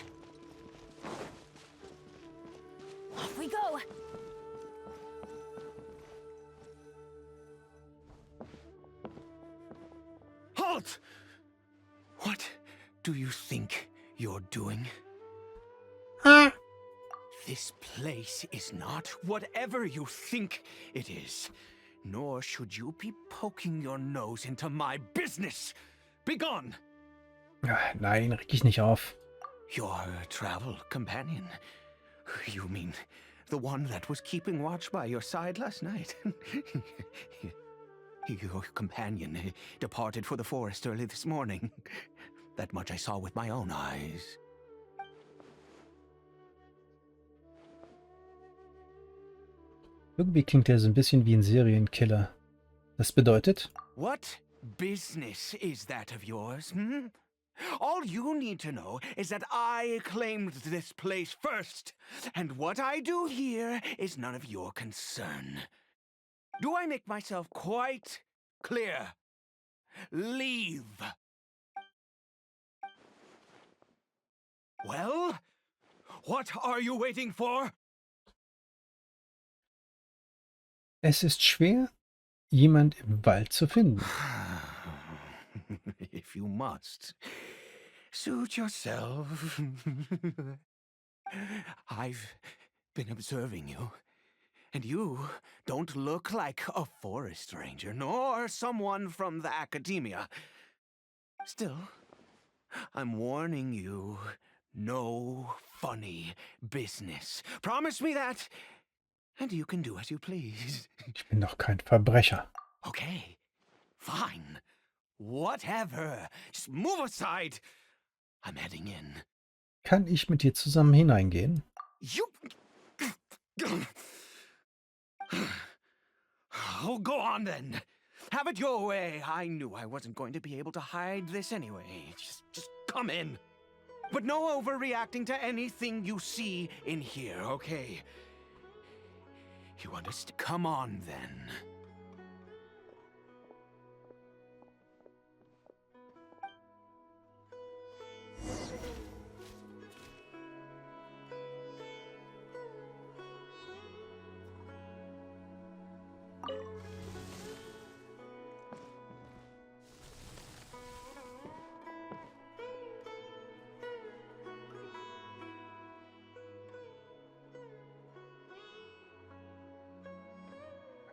Off we go! Halt! What do you think you're doing? This place is not whatever you think it is. Nor should you be poking your nose into my business. Be gone! Nein, reg dich nicht auf. Your travel companion? You mean the one that was keeping watch by your side last night? Your companion departed for the forest early this morning. That much I saw with my own eyes. Irgendwie klingt er so ein bisschen wie ein Serienkiller. Das bedeutet? What business is that of yours, hm? All you need to know is that I claimed this place first, and what I do here is none of your concern. Do I make myself quite clear? Leave. Well, what are you waiting for? Es ist schwer, jemand im Wald zu finden. If you must, suit yourself. I've been observing you, and you don't look like a forest ranger, nor someone from the academia. Still, I'm warning you, no funny business. Promise me that, and you can do as you please. Ich bin doch kein Verbrecher. Okay, fine. Whatever. Just move aside. I'm heading in. Kann ich mit dir zusammen hineingehen? You... Oh, go on then. Have it your way. I knew I wasn't going to be able to hide this anyway. Just come in. But no overreacting to anything you see in here, okay? You understand? Come on then.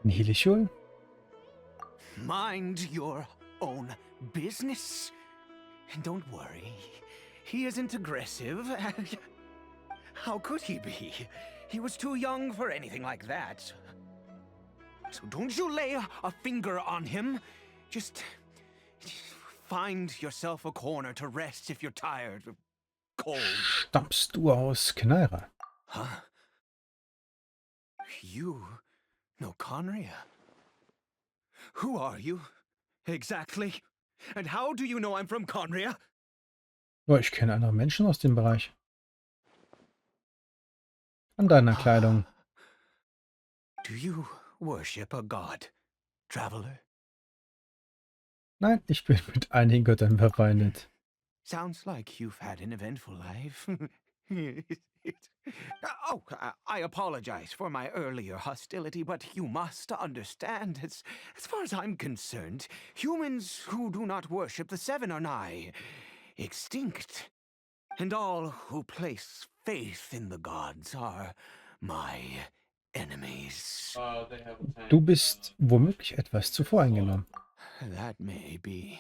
Ein Helichol? Mind your own business. And don't worry, he isn't aggressive. How could he be? He was too young for anything like that. So don't you lay a finger on him. Just find yourself a corner to rest if you're tired or cold. Stammst du aus Kneirer? Huh? You know Conria? Who are you, exactly? And how do you know I'm from Conria? Oh, ich kenne andere Menschen aus dem Bereich. An deiner Kleidung. Do you worship a god, traveler? Nein, ich bin mit einigen Göttern verfeindet. Sounds like you've had an eventful life. Oh, I apologize for my earlier hostility, but you must understand, as far as I'm concerned, humans who do not worship the Seven are nigh extinct. And all who place faith in the gods are my enemies. Du bist womöglich etwas zu voreingenommen. That may be.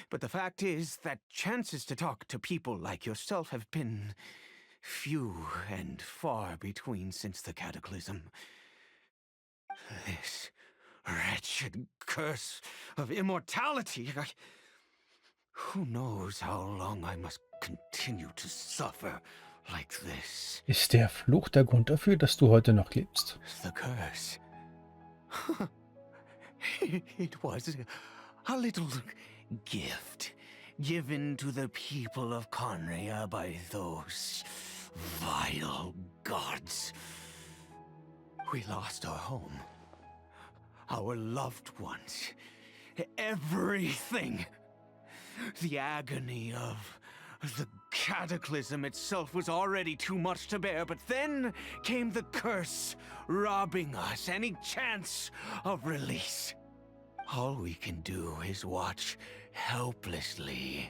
But the fact is that chances to talk to people like yourself have been few and far between since the cataclysm. This wretched curse of immortality. Who knows how long I must continue to suffer like this? Ist der Fluch der Grund dafür, dass du heute noch lebst? The curse. It was a little gift given to the people of Conria by those vile gods. We lost our home, our loved ones, everything. The agony of the cataclysm itself was already too much to bear, but then came the curse, robbing us any chance of release. All we can do is watch helplessly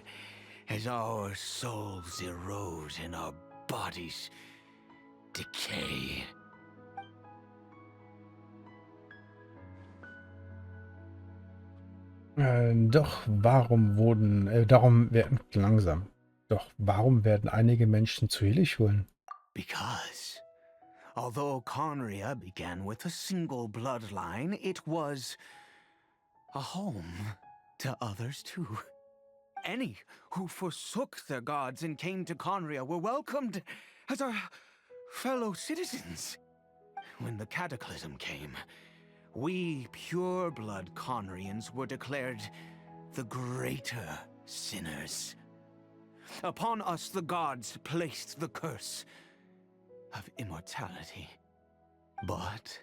as our souls erode and our bodies decay. Doch warum werden einige Menschen zu Hilfsholen? Because, although Conria began with a single bloodline, it was a home to others too. Any who forsook their gods and came to Conria were welcomed as our fellow citizens. When the cataclysm came, we pure-blood Conrians were declared the greater sinners. Upon us the gods placed the curse of immortality. But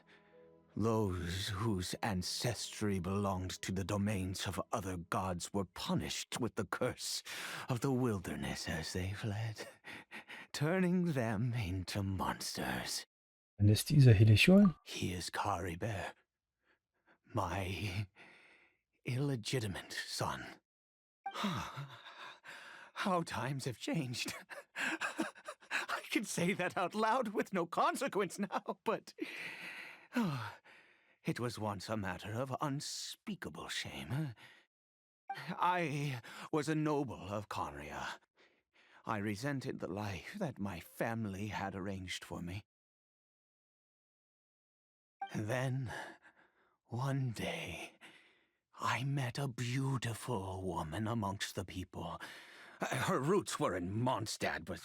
those whose ancestry belonged to the domains of other gods were punished with the curse of the wilderness as they fled, turning them into monsters. Dann ist dieser Hilchol? He is Caribert, my illegitimate son. How times have changed. I can say that out loud with no consequence now, but it was once a matter of unspeakable shame. I was a noble of Conria. I resented the life that my family had arranged for me. Then, one day, I met a beautiful woman amongst the people. Her roots were in Mondstadt, but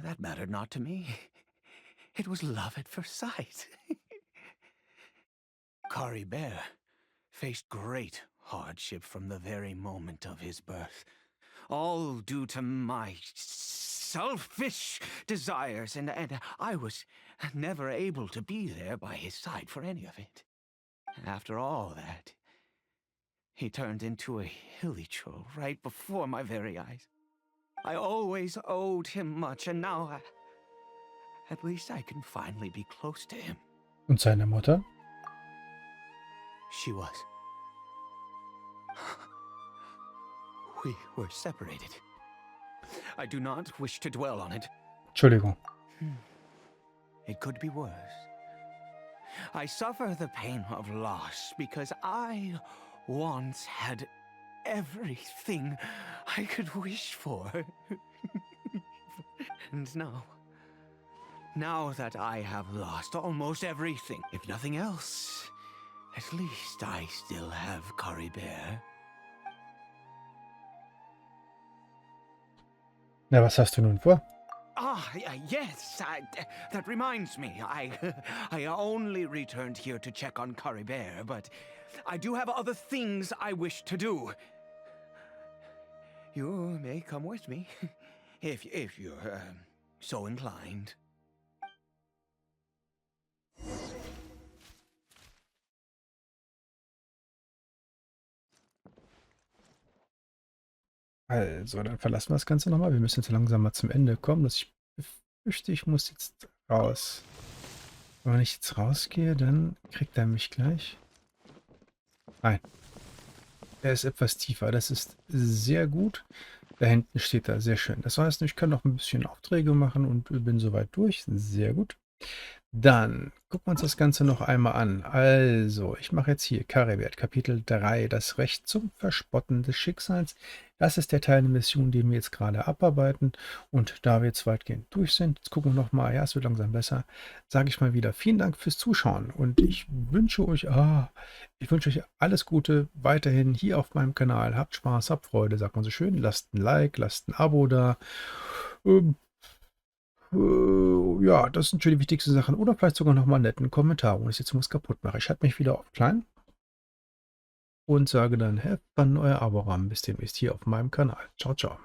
that mattered not to me. It was love at first sight. Caribert faced great hardship from the very moment of his birth, all due to my selfish desires, and I was never able to be there by his side for any of it. After all that, he turned into a hilichurl right before my very eyes. I always owed him much, and now at least I can finally be close to him. Und seine Mutter? She was. We were separated. I do not wish to dwell on it. Entschuldigung. It could be worse. I suffer the pain of loss because I once had everything I could wish for. And now that I have lost almost everything, if nothing else, at least I still have Caribert. Na, was hast du nun vor? Yes, that reminds me. I only returned here to check on Caribert, but I do have other things I wish to do. You may come with me, if you're so inclined. Also, dann verlassen wir das Ganze nochmal. Wir müssen jetzt langsam mal zum Ende kommen. Ich befürchte, ich muss jetzt raus. Wenn ich jetzt rausgehe, dann kriegt er mich gleich. Nein. Er ist etwas tiefer. Das ist sehr gut. Da hinten steht er. Sehr schön. Das heißt, ich kann noch ein bisschen Aufträge machen und bin soweit durch. Sehr gut. Dann gucken wir uns das Ganze noch einmal an. Also, ich mache jetzt hier Karrewert, Kapitel 3, das Recht zum Verspotten des Schicksals. Das ist der Teil der Mission, den wir jetzt gerade abarbeiten. Und da wir jetzt weitgehend durch sind, jetzt gucken wir nochmal, ja, es wird langsam besser, sage ich mal wieder vielen Dank fürs Zuschauen. Und ich wünsche euch alles Gute weiterhin hier auf meinem Kanal. Habt Spaß, habt Freude, sagt man so schön. Lasst ein Like, lasst ein Abo da. Ja, das sind schon die wichtigsten Sachen. Oder vielleicht sogar nochmal einen netten Kommentar, wo ich jetzt was kaputt mache. Ich halte mich wieder auf klein und sage dann, have fun, euer Avoram. Bis demnächst hier auf meinem Kanal. Ciao, ciao.